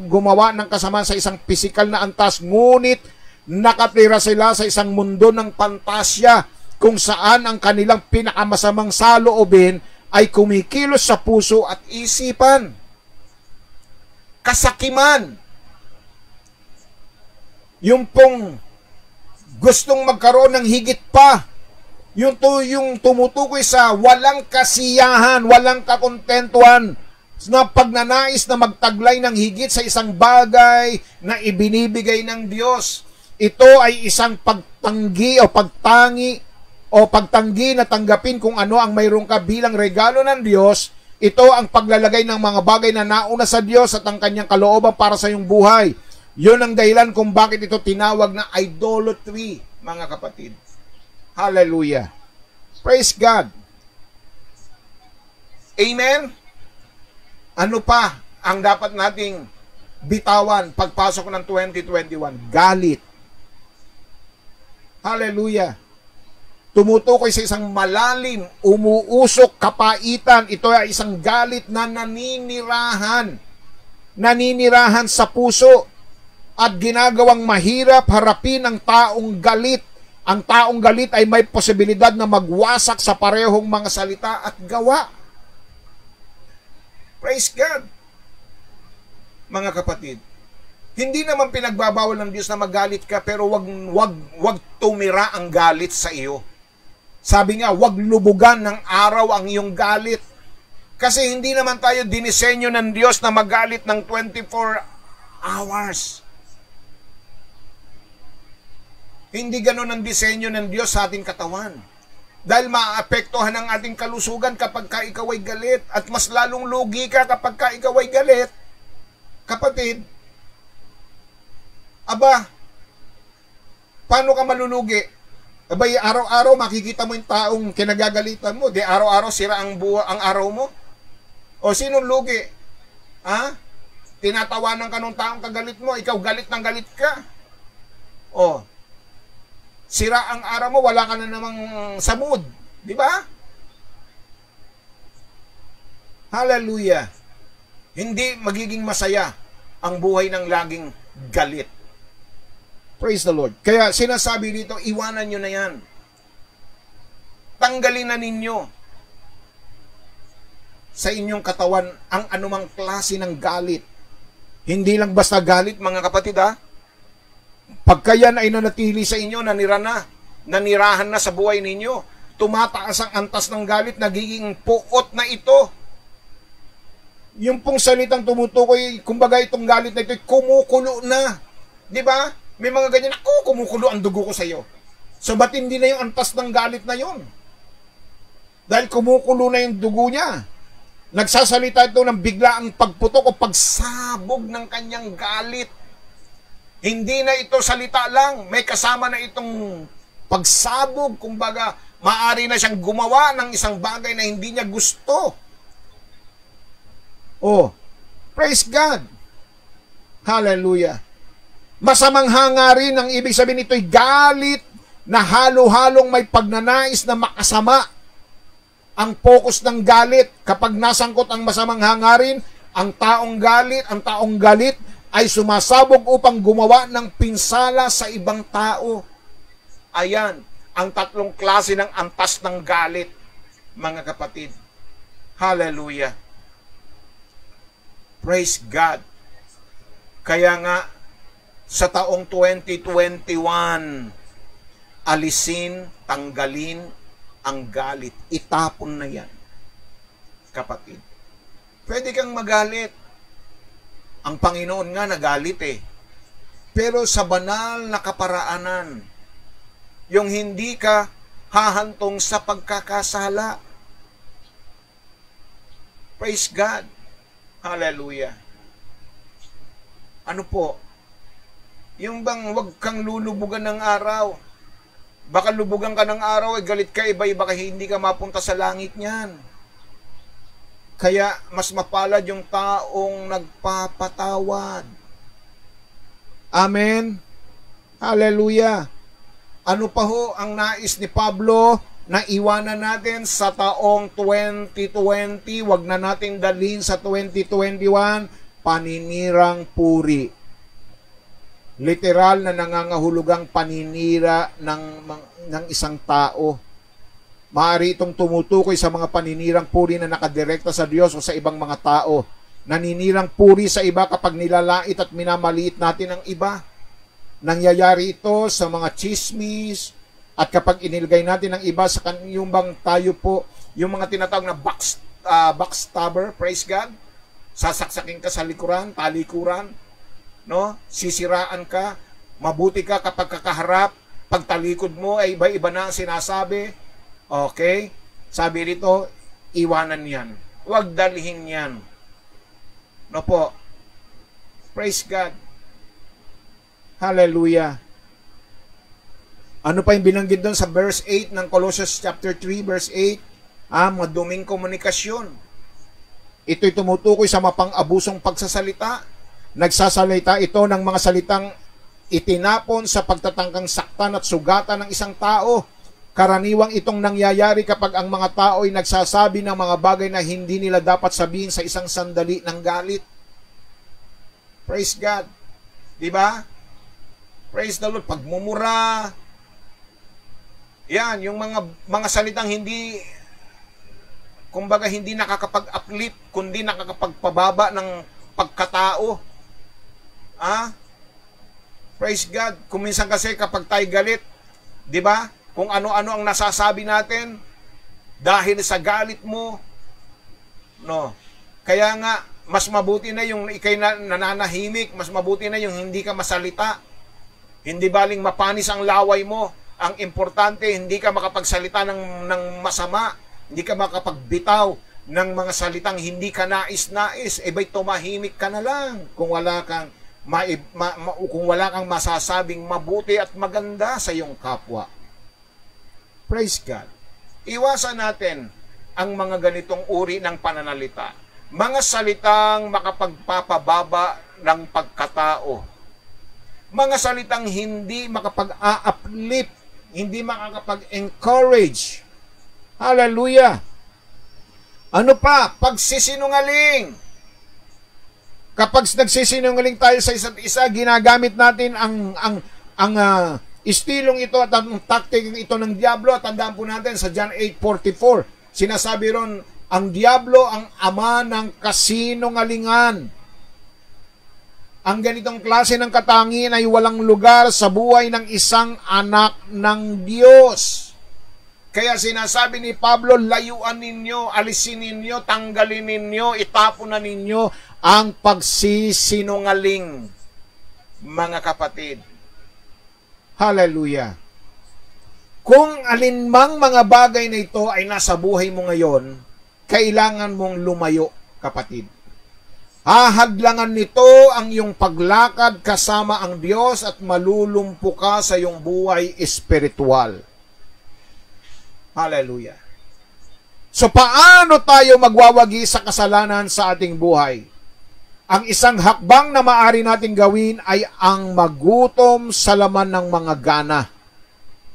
gumawa ng kasama sa isang pisikal na antas, ngunit nakatira sila sa isang mundo ng pantasya kung saan ang kanilang pinakamasamang saloobin ay kumikilos sa puso at isipan. Kasakiman. Yung pong gustong magkaroon ng higit pa. Yung tumutukoy sa walang kasiyahan, walang kakontentuhan, na pagnanais na magtaglay ng higit sa isang bagay na ibinibigay ng Diyos. Ito ay isang pagtanggi o pagtanggi na tanggapin kung ano ang mayroon ka bilang regalo ng Diyos. Ito ang paglalagay ng mga bagay na nauna sa Diyos at ang kanyang kalooban para sa iyong buhay. Yun ang dahilan kung bakit ito tinawag na idolatry, mga kapatid. Hallelujah. Praise God. Amen? Ano pa ang dapat nating bitawan pagpasok ng 2021? Galit. Hallelujah. Tumutukoy sa isang malalim, umuusok, kapaitan. Ito ay isang galit na naninirahan. Naninirahan sa puso at ginagawang mahirap harapin ang taong galit. Ang taong galit ay may posibilidad na magwasak sa parehong mga salita at gawa. Praise God. Mga kapatid, hindi naman pinagbabawal ng Diyos na magalit ka, pero wag tumira ang galit sa iyo. Sabi nga, wag lubugan ng araw ang iyong galit. Kasi hindi naman tayo dinisenyo ng Diyos na magalit ng 24 hours. Hindi ganon ang disenyo ng Diyos sa ating katawan. Dahil maapektuhan ang ating kalusugan kapag ka ikaw ay galit. At mas lalong lugi ka kapag ka ikaw ay galit. Kapatid, aba, paano ka malulugi? Abay, araw-araw makikita mo yung taong kinagagalitan mo. Di araw-araw sira ang araw mo. O sinong lugi? Ha? Tinatawanan ka ng taong kagalit mo. Ikaw galit ng galit ka. O, sira ang araw mo, wala ka na namang sa mood. Di ba? Hallelujah. Hindi magiging masaya ang buhay ng laging galit. Praise the Lord. Kaya sinasabi dito, iwanan nyo na yan. Tanggalin na ninyo sa inyong katawan ang anumang klase ng galit. Hindi lang basta galit, mga kapatid, ha? Pagka yan ay nanatili sa inyo, nanira na, nanirahan na sa buhay ninyo. Tumataas ang antas ng galit, nagiging puot na ito. Yung pong salitang tumutukoy, kumbaga itong galit na ito, kumukulo na. Di ba? May mga ganyan, ako, kumukulo ang dugo ko sa iyo. So, ba't hindi na yung antas ng galit na yon? Dahil kumukulo na yung dugo niya. Nagsasalita ito ng biglaang pagputok o pagsabog ng kanyang galit. Hindi na ito salita lang. May kasama na itong pagsabog. Kumbaga, maaari na siyang gumawa ng isang bagay na hindi niya gusto. Oh, praise God. Hallelujah. Masamang hangarin, ang ibig sabihin nito'y galit na halo-halong may pagnanais na makasama. Ang focus ng galit, kapag nasangkot ang masamang hangarin, ang taong galit ay sumasabog upang gumawa ng pinsala sa ibang tao. Ayan, ang tatlong klase ng antas ng galit, mga kapatid. Hallelujah. Praise God. Kaya nga, sa taong 2021, alisin, tanggalin ang galit. Itapon na yan, kapatid. Pwede kang magalit. Ang Panginoon nga nagalit eh. Pero sa banal na kaparaanan, yung hindi ka hahantong sa pagkakasala. Praise God. Hallelujah. Ano po? Yung bang wag kang lulubugan ng araw. Baka lubugan ka ng araw, galit ka, iba-iba ka, hindi ka mapunta sa langit niyan. Kaya mas mapalad yung taong nagpapatawad. Amen? Hallelujah. Ano pa ho ang nais ni Pablo na iwanan natin sa taong 2020? Wag na natin dalhin sa 2021, paninirang puri. Literal na nangangahulugang paninira ng isang tao. Maaari itong tumutukoy sa mga paninirang puri na nakadirekta sa Diyos o sa ibang mga tao. Naninirang puri sa iba kapag nilalait at minamaliit natin ang iba. Nangyayari ito sa mga chismis at kapag inilagay natin ang iba sa yung bang tayo po, yung mga tinatawag na backstabber, praise God, sasaksakin ka sa likuran, talikuran, no? Sisiraan ka, mabuti ka kapag kakaharap, pagtalikod mo ay iba-iba na ang sinasabi. Okay? Sabi dito, iwanan yan. Huwag dalhin yan. No po? Praise God. Hallelujah. Ano pa yung binanggit doon sa verse 8 ng Colossians chapter 3 verse 8? Maduming komunikasyon. Ito'y tumutukoy sa mapang-abusong pagsasalita. Nagsasalita ito ng mga salitang itinapon sa pagtatangkang saktan at sugatan ng isang tao. Karaniwang itong nangyayari kapag ang mga tao ay nagsasabi ng mga bagay na hindi nila dapat sabihin sa isang sandali ng galit. Praise God. Diba? Praise the Lord. Pagmumura. Yan, yung mga salitang hindi, kumbaga hindi nakakapag-uplift, kundi nakakapagpababa ng pagkatao. Praise God. Kuminsan kasi kapag tayo galit, di ba? Kung ano-ano ang nasasabi natin dahil sa galit mo, no. Kaya nga mas mabuti na yung ikay nananahimik, mas mabuti na yung hindi ka masalita. Hindi baling mapanis ang laway mo. Ang importante, hindi ka makapagsalita ng masama, hindi ka makapagbitaw ng mga salitang hindi ka nais-nais. Ba'y tumahimik ka na lang kung wala kang masasabing mabuti at maganda sa iyong kapwa. Praise God. Iwasan natin ang mga ganitong uri ng pananalita. Mga salitang makapagpapababa ng pagkatao. Mga salitang hindi makapag-a-uplift, hindi makakapag-encourage. Hallelujah. Ano pa? Pagsisinungaling. Kapag nagsisinungaling tayo sa isa't isa, ginagamit natin ang istilong ito at ang taktikang ito ng Diablo. At tandaan po natin sa John 8:44, sinasabi ron, ang Diablo ang ama ng kasinungalingan. Ang ganitong klase ng katangian ay walang lugar sa buhay ng isang anak ng Diyos. Kaya sinasabi ni Pablo, layuan ninyo, alisin ninyo, tanggalin ninyo, itapon na ninyo ang pagsisinungaling, mga kapatid. Hallelujah. Kung alinmang mga bagay na ito ay nasa buhay mo ngayon, kailangan mong lumayo, kapatid. Hahadlangan nito ang iyong paglakad kasama ang Diyos at malulumpo ka sa iyong buhay espiritual. Hallelujah. So paano tayo magwawagi sa kasalanan sa ating buhay? Ang isang hakbang na maaari nating gawin ay ang magutom sa laman ng mga gana.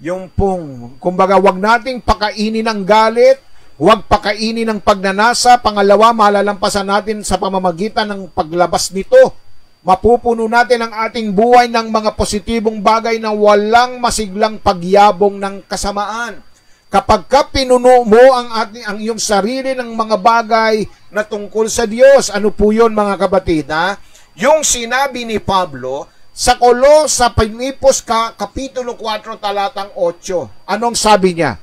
Yung pong, kumbaga, wag nating pakainin ang galit, huwag pakainin ng pagnanasa. Pangalawa, malalampasan natin sa pamamagitan ng paglabas nito. Mapupuno natin ang ating buhay ng mga positibong bagay na walang masiglang pagyabong ng kasamaan. Kapag ka pinuno mo ang iyong sarili ng mga bagay na tungkol sa Diyos, ano po yun, mga kapatid? Ha? Yung sinabi ni Pablo sa Pilipos Kapitulo 4 talatang 8, anong sabi niya?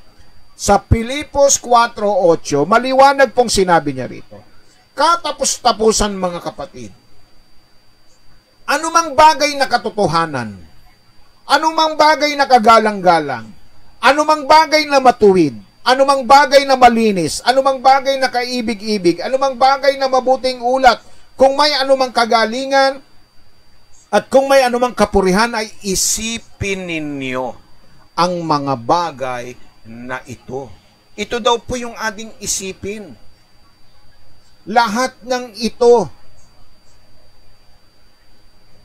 Sa Pilipos 4:8, maliwanag pong sinabi niya rito. Katapos-tapusan, mga kapatid, anumang bagay na katotohanan, anumang bagay na kagalang-galang, anumang bagay na matuwid, anumang bagay na malinis, anumang bagay na kaibig-ibig, anumang bagay na mabuting ulat, kung may anumang kagalingan, at kung may anumang kapurihan, ay isipin ninyo ang mga bagay na ito. Ito daw po yung ating isipin. Lahat ng ito,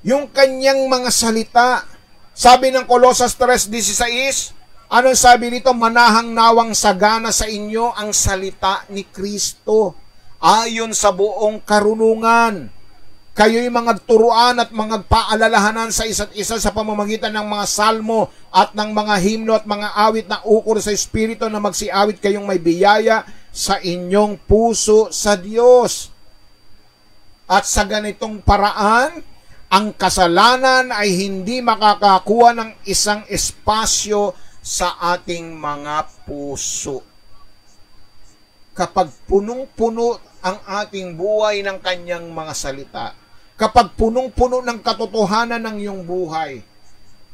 yung kanyang mga salita, sabi ng Colosas 3:16, anong sabi dito? Manahang nawang sagana sa inyo ang salita ni Kristo ayon sa buong karunungan. Kayo'y mga turuan at mga paalalahanan sa isa't isa sa pamamagitan ng mga salmo at ng mga himno at mga awit na ukol sa Espiritu, na magsiawit kayong may biyaya sa inyong puso sa Diyos. At sa ganitong paraan, ang kasalanan ay hindi makakakuha ng isang espasyo sa ating mga puso. Kapag punong-puno ang ating buhay ng kanyang mga salita, kapag punong-puno ng katotohanan ng iyong buhay,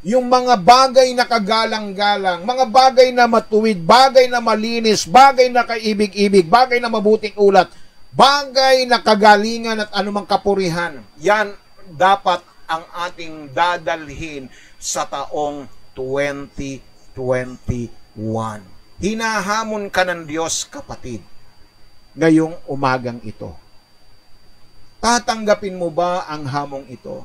yung mga bagay na kagalang-galang, mga bagay na matuwid, bagay na malinis, bagay na kaibig-ibig, bagay na mabuting ulat, bagay na kagalingan at anumang kapurihan, yan dapat ang ating dadalhin sa taong 2021. Hinahamon ka ng Diyos, kapatid, ngayong umagang ito. Tatanggapin mo ba ang hamong ito?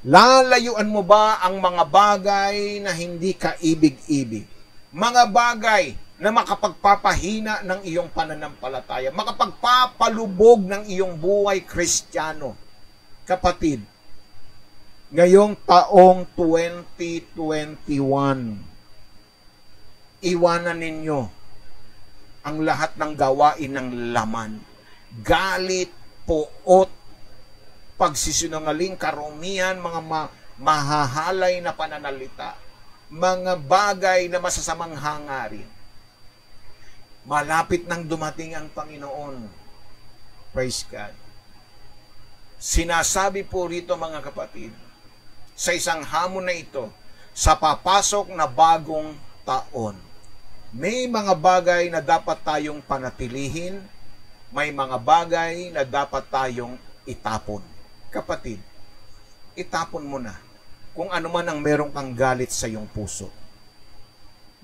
Lalayuan mo ba ang mga bagay na hindi kaibig-ibig? Mga bagay na makapagpapahina ng iyong pananampalataya, makapagpapalubog ng iyong buhay Kristiyano. Kapatid, ngayong taong 2021, iwanan ninyo ang lahat ng gawain ng laman, galit, puot, pagsisinungaling, karumihan, mga mahahalay na pananalita, mga bagay na masasamang hangarin. Malapit nang dumating ang Panginoon. Praise God. Sinasabi po rito, mga kapatid, sa isang hamon na ito, sa papasok na bagong taon, may mga bagay na dapat tayong panatilihin, may mga bagay na dapat tayong itapon. Kapatid, itapon mo na kung ano man ang merong kang galit sa iyong puso.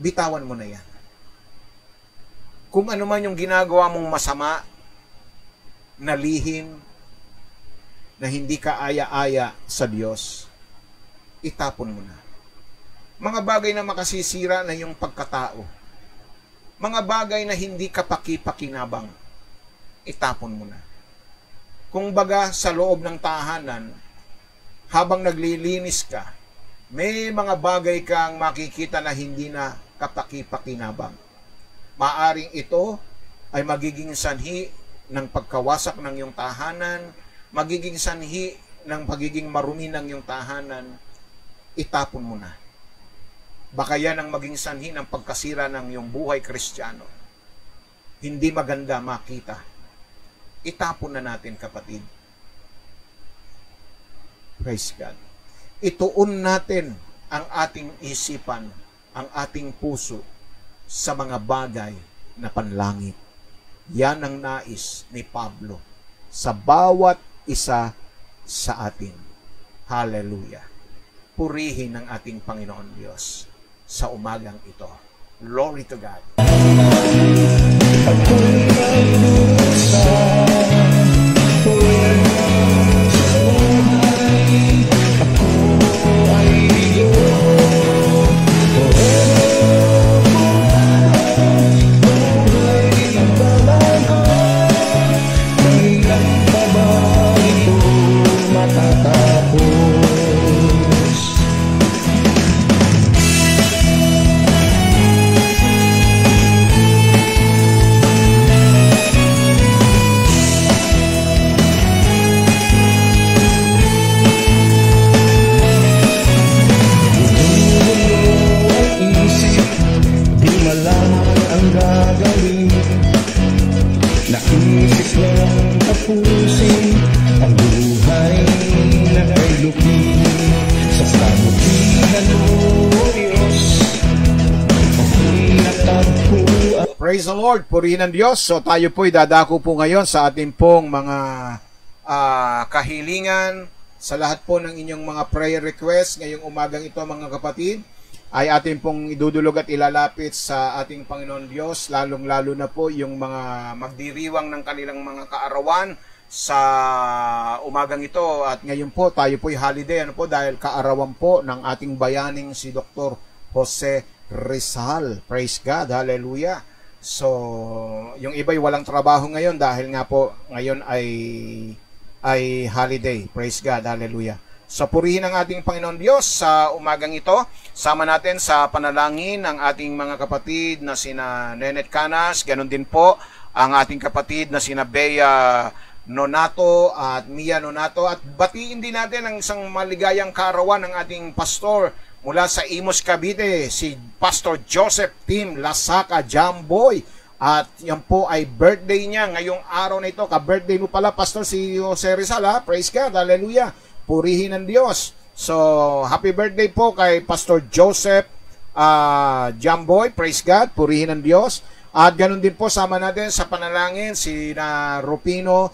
Bitawan mo na yan. Kung ano man yung ginagawa mong masama, na lihim, na hindi ka aya-aya sa Diyos, itapon mo na. Mga bagay na makasisira na yung pagkatao, mga bagay na hindi ka pakipakinabang, itapon mo na. Kung baga sa loob ng tahanan, habang naglilinis ka, may mga bagay kang makikita na hindi na kapaki-pakinabang. Maaring ito ay magiging sanhi ng pagkawasak ng iyong tahanan, magiging sanhi ng pagiging marumi ng iyong tahanan, itapon mo na. Baka yan ang maging sanhi ng pagkasira ng iyong buhay Kristiyano. Hindi maganda makita. Itapon na natin, kapatid. Praise God. Ituon natin ang ating isipan, ang ating puso sa mga bagay na panlangit. Yan ang nais ni Pablo sa bawat isa sa atin. Hallelujah. Purihin ang ating Panginoon Diyos sa umagang ito. Glory to God. Naisip lang tapusin ang buhay na kay lupi sa kabutihan mo, Diyos. Ako'y natagpuan. Praise the Lord, purihin ang Diyos. So tayo po'y dadako po ngayon sa ating pong mga kahilingan, sa lahat po ng inyong mga prayer requests ngayong umagang ito, mga kapatid, ay ating pong idudulog at ilalapit sa ating Panginoon Diyos, lalong-lalo na po yung mga magdiriwang ng kanilang mga kaarawan sa umagang ito. At ngayon po, tayo po'y holiday, ano po, dahil kaarawan po ng ating bayaning si Dr. Jose Rizal. Praise God, hallelujah. So, yung iba'y walang trabaho ngayon dahil nga po ngayon ay holiday. Praise God, hallelujah. So, purihin ang ating Panginoon Diyos sa umagang ito. Sama natin sa panalangin ang ating mga kapatid na sina Nenet Canas, ganun din po ang ating kapatid na sina Bea Nonato at Mia Nonato. At batiin din natin ang isang maligayang kaarawan ng ating pastor mula sa Imus, Cavite, si Pastor Joseph Tim Lasaka Jamboy. At yan po ay birthday niya ngayong araw na ito. Ka-birthday mo pala, Pastor, si Jose Rizal, ha? Praise God, hallelujah. Purihin ng Diyos. So, happy birthday po kay Pastor Joseph Jamboy. Praise God, purihin ng Diyos. At ganun din po, sama natin sa panalangin si Rufino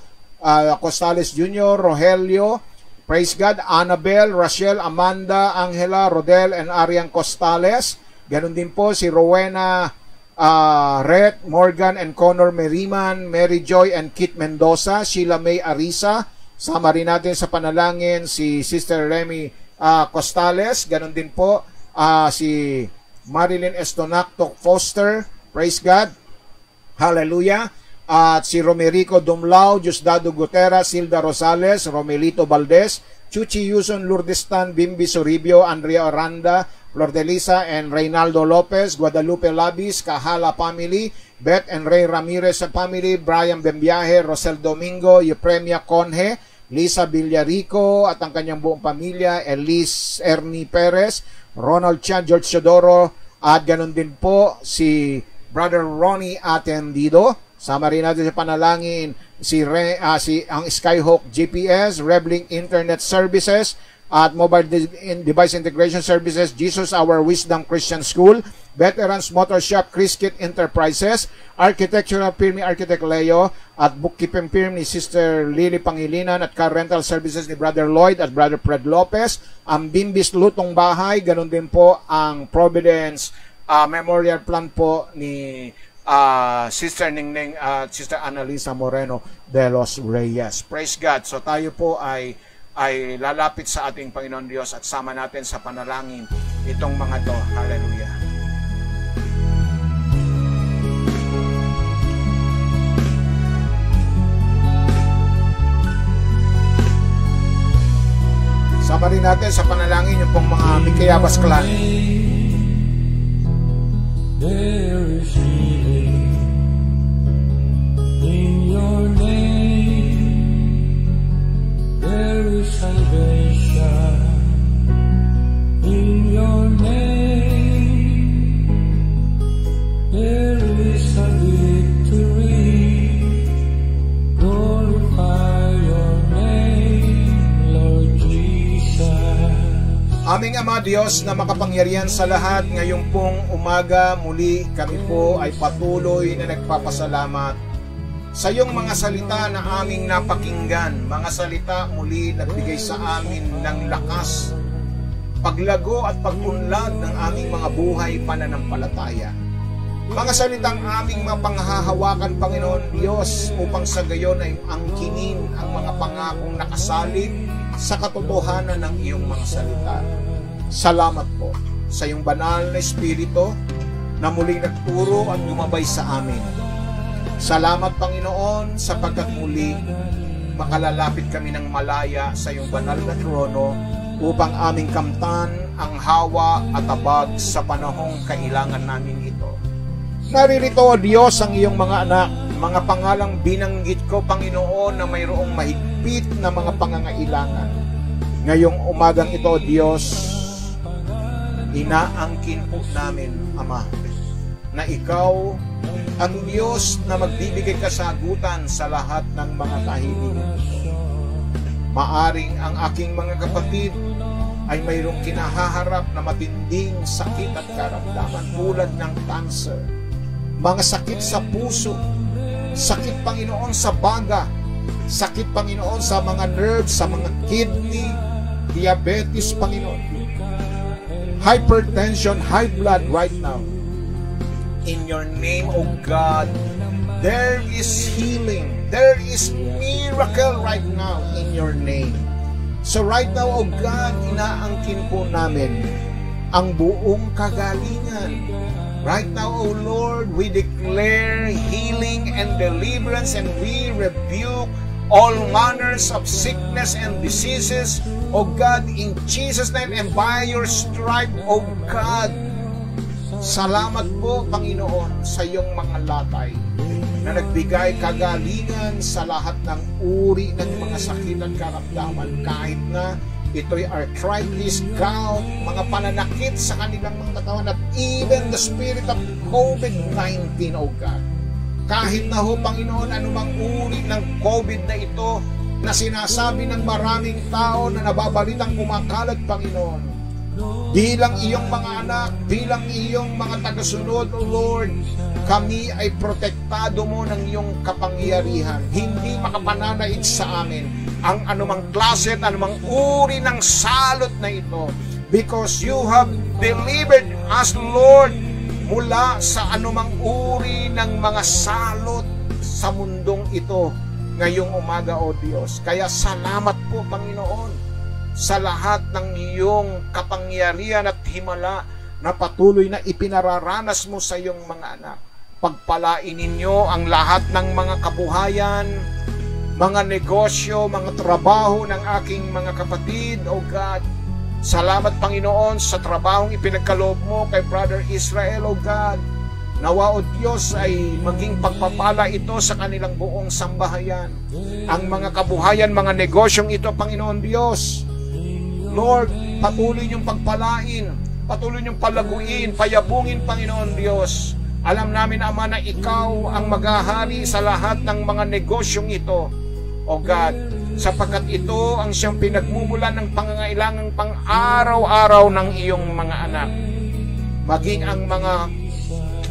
Costales Jr., Rogelio, praise God, Annabel, Rachel, Amanda, Angela, Rodel, and Arian Costales. Ganun din po si Rowena Red, Morgan and Connor Meriman, Mary Joy and Kit Mendoza, Sheila May Arisa. Sama rin natin sa panalangin si Sister Remy Costales. Ganon din po si Marilyn Estonacto Foster. Praise God. Hallelujah. At si Romerico Dumlao, Diosdado Gutera, Silda Rosales, Romelito Valdez, Chuchi Yuson Lourdestan, Bimbi Soribio, Andrea Aranda, Flor de Lisa and Reynaldo Lopez, Guadalupe Labis, Kahala Family, Beth and Ray Ramirez Family, Brian Bembiahe, Rosel Domingo, Eupremia Conje, Lisa Villarico at ang kanyang buong pamilya, Elise Ernie Perez, Ronald Chan, George Chodoro, at ganun din po si Brother Ronnie Atendido. Sama rin natin sa panalangin si ang Skyhawk GPS, Rebling Internet Services, at Mobile Device Integration Services, Jesus Our Wisdom Christian School, Veterans Motor Shop, Chris Kit Enterprises, Architectural Firm ni Architect Leo, at Bookkeeping Firm ni Sister Lily Pangilinan, at Car Rental Services ni Brother Lloyd at Brother Fred Lopez, ang Bimbis Lutong Bahay, ganun din po ang Providence Memorial Plan po ni Sister Ningning at Sister Annalisa Moreno de los Reyes. Praise God. So tayo po ay lalapit sa ating Panginoon Diyos at sama natin sa panalangin itong mga to. Hallelujah. Sama rin natin sa panalangin yung pong mga Mikayabas Clan. There is healing in your name. There is salvation. Aming Ama Diyos na makapangyarihan sa lahat, ngayong pong umaga muli kami po ay patuloy na nagpapasalamat sa iyong mga salita na aming napakinggan. Mga salita muli nagbigay sa amin ng lakas, paglago at pag-unlad ng aming mga buhay pananampalataya. Mga salitang aming mapanghahawakan, Panginoon Diyos, upang sa gayon ay angkinin ang mga pangakong nakasalig sa katotohanan ng iyong mga salita. Salamat po sa iyong banal na Espiritu na muling nagturo at gumabay sa amin. Salamat, Panginoon, sapagkat muli makalalapit kami ng malaya sa iyong banal na trono upang aming kamtan ang hawa at abag sa panahong kailangan namin ito. Naririto, O Diyos, ang iyong mga anak, mga pangalang binanggit ko, Panginoon, na mayroong mahigpit na mga pangangailangan. Ngayong umagang ito, O Diyos, inaangkin po namin, Ama, na Ikaw ang Diyos na magbibigay kasagutan sa lahat ng mga kahilingan. Maaring ang aking mga kapatid ay mayroong kinahaharap na matinding sakit at karamdaman tulad ng cancer, mga sakit sa puso, sakit, Panginoon, sa baga, sakit, Panginoon, sa mga nerves, sa mga kidney, diabetes, Panginoon, hypertension, high blood right now. In your name, O God, there is healing, there is miracle right now in your name. So right now, O God, inaangkin po namin ang buong kagalingan. Right now, O Lord, we declare healing and deliverance, and we rebuke all manners of sickness and diseases, O God, in Jesus' name, and by your stripe, O God. Salamat po, Panginoon, sa iyong mga latay na nagbigay kagalingan sa lahat ng uri ng mga sakit at karamdaman, kahit na ito'y arthritis, gout, mga pananakit sa kanilang mga katawan, at even the spirit of COVID-19, O God. Kahit na ho, Panginoon, anumang uri ng COVID na ito na sinasabi ng maraming tao na nababalitang kumakalat, Panginoon, bilang iyong mga anak, bilang iyong mga tagasunod, O Lord, kami ay protektado mo ng iyong kapangyarihan. Hindi makapananaig sa amin ang anumang klase at anumang uri ng salot na ito, because you have delivered us, Lord, mula sa anumang uri ng mga salot sa mundong ito ngayong umaga, O Diyos. Kaya salamat po, Panginoon, sa lahat ng iyong kapangyarihan at himala na patuloy na ipinararanas mo sa iyong mga anak. Pagpalain ninyo ang lahat ng mga kabuhayan, mga negosyo, mga trabaho ng aking mga kapatid, O God. Salamat, Panginoon, sa trabahong ipinagkaloob mo kay Brother Israel, O God. Nawa, O Diyos, ay maging pagpapala ito sa kanilang buong sambahayan. Ang mga kabuhayan, mga negosyong ito, Panginoon Diyos, Lord, patuloy niyong pagpalain, patuloy niyong palaguin, payabungin, Panginoon Diyos. Alam namin, Ama, na Ikaw ang maghahari sa lahat ng mga negosyong ito, O God, sapagkat ito ang siyang pinagmumulan ng pangangailangang pang-araw-araw ng iyong mga anak. Maging ang mga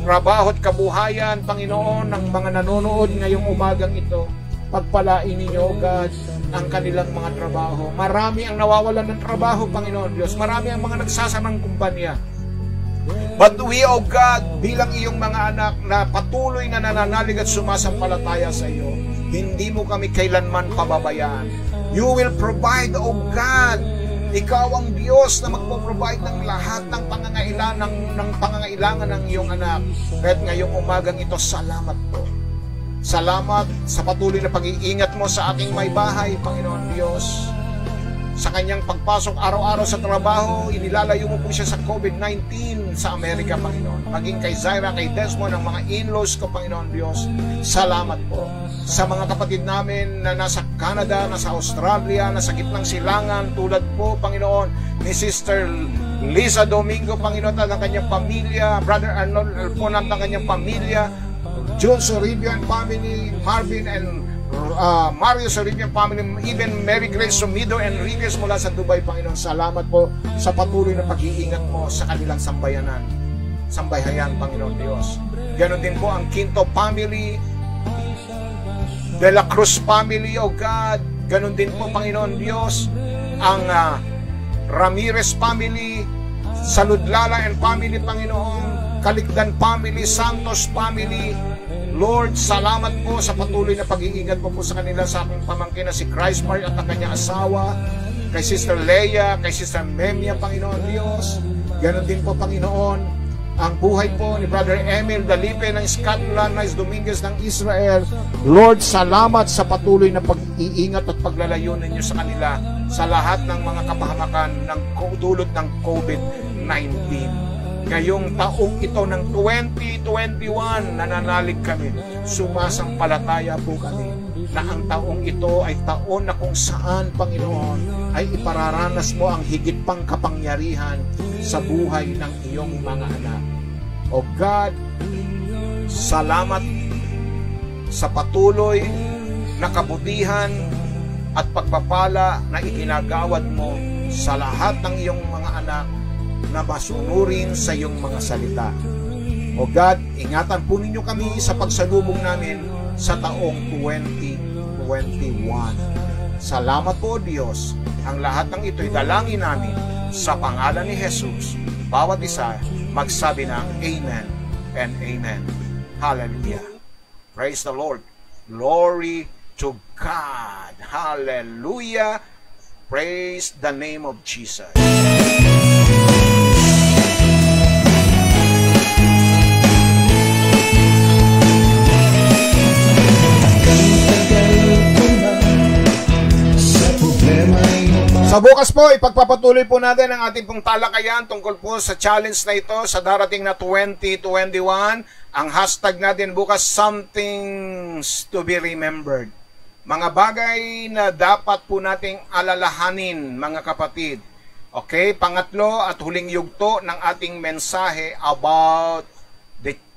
trabaho at kabuhayan, Panginoon, ng mga nanonood ngayong umagang ito, pagpalain ninyo, O God, ang kanilang mga trabaho. Marami ang nawawalan ng trabaho, Panginoon Diyos. Marami ang mga nagsasamang kumpanya. But we, O God, bilang iyong mga anak na patuloy na nananalig at sumasampalataya sa iyo, hindi mo kami kailanman pababayaan. You will provide, O God. Ikaw ang Diyos na magpo-provide ng lahat ng pangangailangan ng iyong anak. Kahit ngayong umagang ito, salamat po. Salamat sa patuloy na pag-iingat mo sa aking may bahay, Panginoon Diyos. Sa kanyang pagpasok araw-araw sa trabaho, inilalayo mo po siya sa COVID-19 sa Amerika, Panginoon. Maging kay Zaira, kay Desmond, ang mga in-laws ko, Panginoon Diyos. Salamat po. Sa mga kapatid namin na nasa Canada, nasa Australia, nasa gitnang silangan, tulad po, Panginoon, ni Sister Lisa Domingo, Panginoon, at ang kanyang pamilya, Brother Arnold Alponat, ang kanyang pamilya, June Soribio and family, Marvin and Mario Soripian family, even Mary Grace Sumido Enriquez mula sa Dubai, Panginoon. Salamat po sa patuloy na pag-iingat mo sa kanilang sambahayan, Panginoon Diyos. Ganon din po ang Quinto family, De La Cruz family, O God. Ganon din po, Panginoon Diyos, ang Ramirez family, Saludlala and family, Panginoon, Kaligdan family, Santos family. Lord, salamat po sa patuloy na pag-iingat po sa kanila, sa aking pamangkin na si Christ Mark at ang kanyang asawa, kay Sister Leia, kay Sister Memia, Panginoon Diyos. Ganon din po, Panginoon, ang buhay po ni Brother Emil Dalipe ng Scotland, Nice Dominguez ng Israel. Lord, salamat sa patuloy na pag-iingat at paglalayo ninyo sa kanila sa lahat ng mga kapahamakan ng dulot ng COVID-19. Ngayong taong ito ng 2021, nananalig kami, sumasampalataya po kami na ang taong ito ay taon na kung saan, Panginoon, ay ipararanas mo ang higit pang kapangyarihan sa buhay ng iyong mga anak. O God, salamat sa patuloy na kabutihan at pagpapala na iginagawad mo sa lahat ng iyong mga anak na masunurin sa iyong mga salita. O God, ingatan po ninyo kami sa pagsalubong namin sa taong 2021. Salamat po, Diyos. Ang lahat ng ito'y dalangin namin sa pangalan ni Jesus. Bawat isa magsabi ng Amen and Amen. Hallelujah. Praise the Lord. Glory to God. Hallelujah. Praise the name of Jesus. Sa bukas po, ipagpapatuloy po natin ang ating pong talakayan tungkol po sa challenge na ito sa darating na 2021. Ang hashtag natin bukas, something to be remembered. Mga bagay na dapat po nating alalahanin, mga kapatid. Okay, pangatlo at huling yugto ng ating mensahe about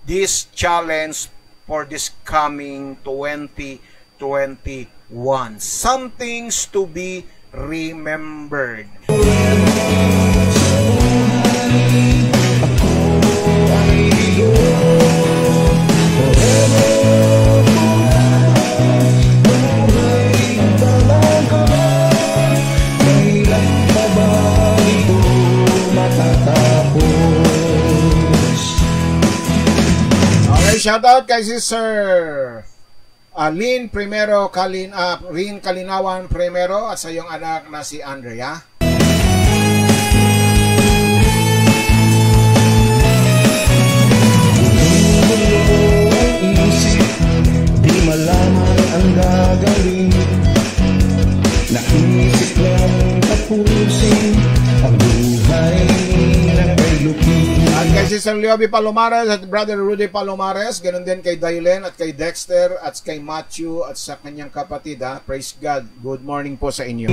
this challenge for this coming 2021. Some things to be remembered. Okay, shout out kay Sister Lynn Primero, Rin Kalinawan Primero at sa iyong anak na si Andrea. Di malaman ang gagawin, naisip lang tapusin ang buhay na kay Luki. At kay Sister Leoby Palomares at Brother Rudy Palomares, ganun din kay Dylen at kay Dexter at kay Matthew at sa kanyang kapatid. Praise God. Good morning po sa inyo.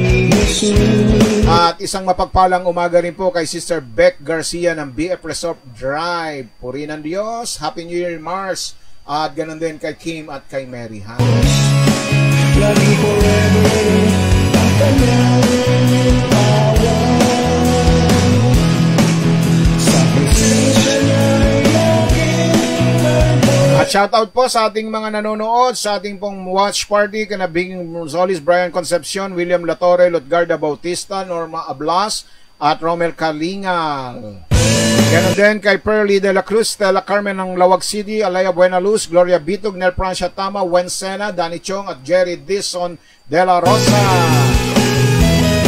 At isang mapagpalang umaga rin po kay Sister Beck Garcia ng BF Resort Drive. Purihin ng Diyos. Happy New Year, Mars. At ganun din kay Kim at kay Mary Han. Lagi forever ang kanyang tawa. At shoutout po sa ating mga nanonood, sa ating pong watch party, kana Bing Gonzales, Brian Concepcion, William Latorre, Lutgarda Bautista, Norma Ablas, at Romel Kalingal. Ganon din kay Pearly de la Cruz, Stella Carmen ng Lawag City, Alaya Buena Luz, Gloria Bitog, Nel Francia Tama, Wen Sena, Danny Chong, at Jerry Dison de la Rosa.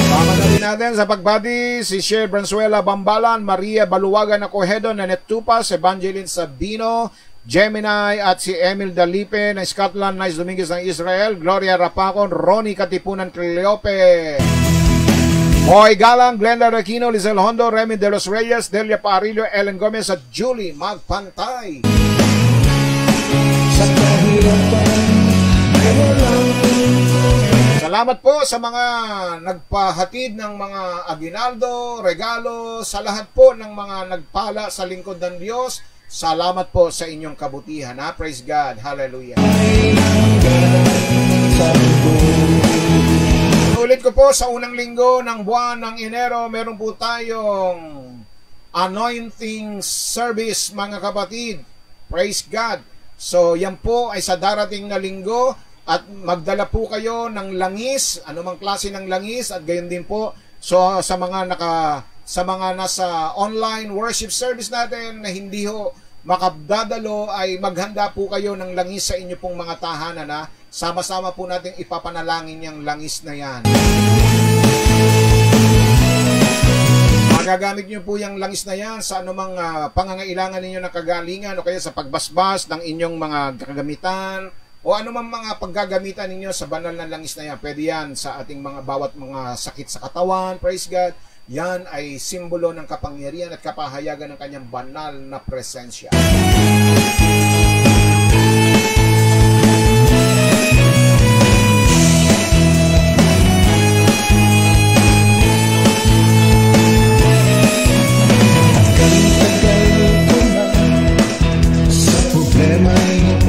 Tama na rin natin sa pagbati si Sher Branzuela Bambalan, Maria Baluwagan Acohedo, Nanette Tupas, Evangeline Sabino, Gemini at si Emil Dalipe ng Scotland, Nice Dominguez ng Israel, Gloria Rapacon, Ronnie Katipunan Cleope, Moy Galang, Glenda Aquino, Lizelle Hondo, Remy De Los Reyes, Delia Parillo, Ellen Gomez at Julie Magpantay. Sa kahirapan ay walang Salamat po sa mga nagpahatid ng mga aginaldo, regalo, sa lahat po ng mga nagpala sa lingkod ng Diyos. Salamat po sa inyong kabutihan. Praise God. Hallelujah. sa ko po sa unang linggo ng buwan ng Enero, meron po tayong anointing service mga kapatid. Praise God. So yan po ay sa darating na linggo at magdala po kayo ng langis, anumang klase ng langis at gayon din po. So sa mga nasa online worship service natin na hindi ho makadadalo ay maghanda po kayo ng langis sa inyo pong mga tahanan na sama-sama po natin ipapanalangin yung langis na yan. Magagamit nyo po yung langis na yan sa anumang pangangailangan ninyo ng kagalingan o kaya sa pagbasbas ng inyong mga kagamitan o anumang mga paggagamitan ninyo sa banal na langis na yan. Pwede yan sa ating mga bawat mga sakit sa katawan, praise God. Yan ay simbolo ng kapangyarihan at kapahayagan ng kanyang banal na presensya.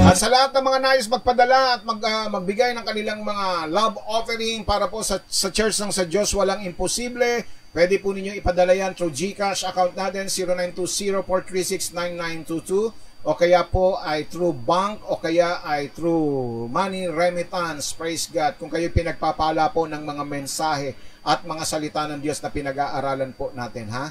At sa lahat ng mga nais magpadala at magbigay ng kanilang mga love offering para po sa Church ng sa Diyos Walang Imposible, pwede po ninyo ipadala yan through GCash account natin 0920-436-9922 o kaya po ay through bank o kaya ay through money remittance. Praise God. Kung kayo pinagpapala po ng mga mensahe at mga salita ng Diyos na pinag-aaralan po natin, ha?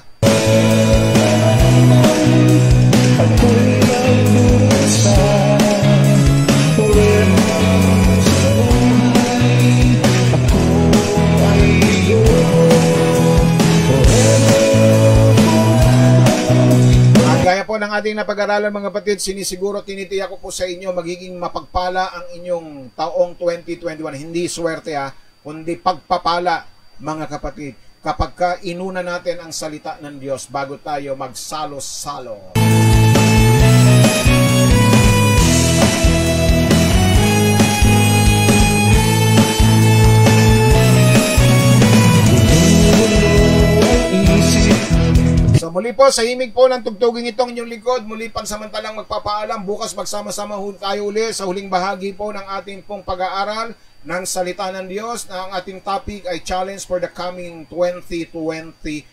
Gaya po ng ating napag-aralan mga kapatid, sinisiguro tinitiyak ko po sa inyo magiging mapagpala ang inyong taong 2021. Hindi swerte kundi pagpapala mga kapatid. Kapag ka inuna natin ang salita ng Diyos bago tayo magsalo-salo. So muli po, sa himig po ng tugtugin itong inyong likod, muli pansamantalang magpapaalam. Bukas magsama-sama tayo uli sa huling bahagi po ng ating pong pag-aaral ng salita ng Diyos na ang ating topic ay Challenge for the Coming 2021.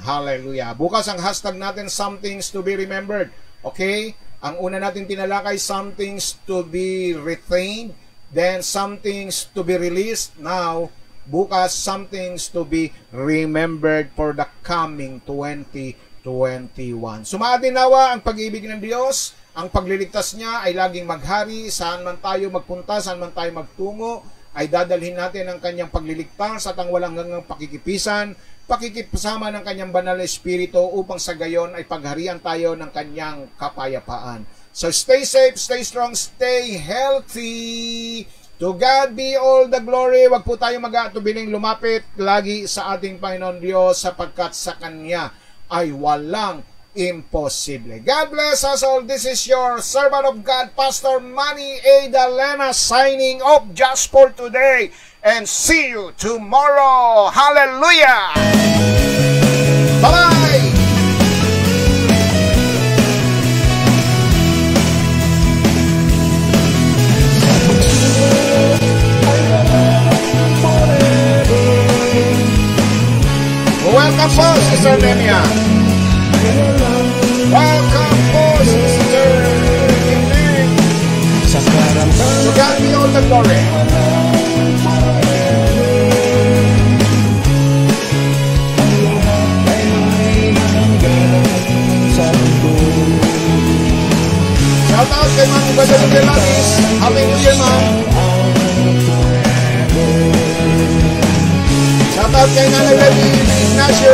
Hallelujah. Bukas ang hashtag natin, Some Things to be Remembered. Okay? Ang una natin tinalakay, Some Things to be Retained. Then, Some Things to be Released. Now, bukas, Some Things to be Remembered for the Coming 2021. Sumaatin nawa ang pag-ibig ng Diyos. Ang pagliligtas niya ay laging maghari, saan man tayo magpunta, saan man tayo magtungo, ay dadalhin natin ang kanyang pagliligtas at ang walang hanggang pakikipsama ng kanyang banal na espiritu upang sa gayon ay pagharian tayo ng kanyang kapayapaan. So stay safe, stay strong, stay healthy. To God be all the glory. Wag po tayo mag-atubiling lumapit lagi sa ating Panginoon Diyos sapagkat sa Kanya ay walang imposible. God bless us all. This is your servant of God, Pastor Manny A. Dalena, signing off just for today. And see you tomorrow. Hallelujah! Bye-bye! Welcome po, Sister Nemia. Welcome po, Sister Kimling. To God be all the glory. Shout out kay Mang Guadalupe Latis. Happy New Year, Ma'am. Shout out kay Nanay Baby Ignacio.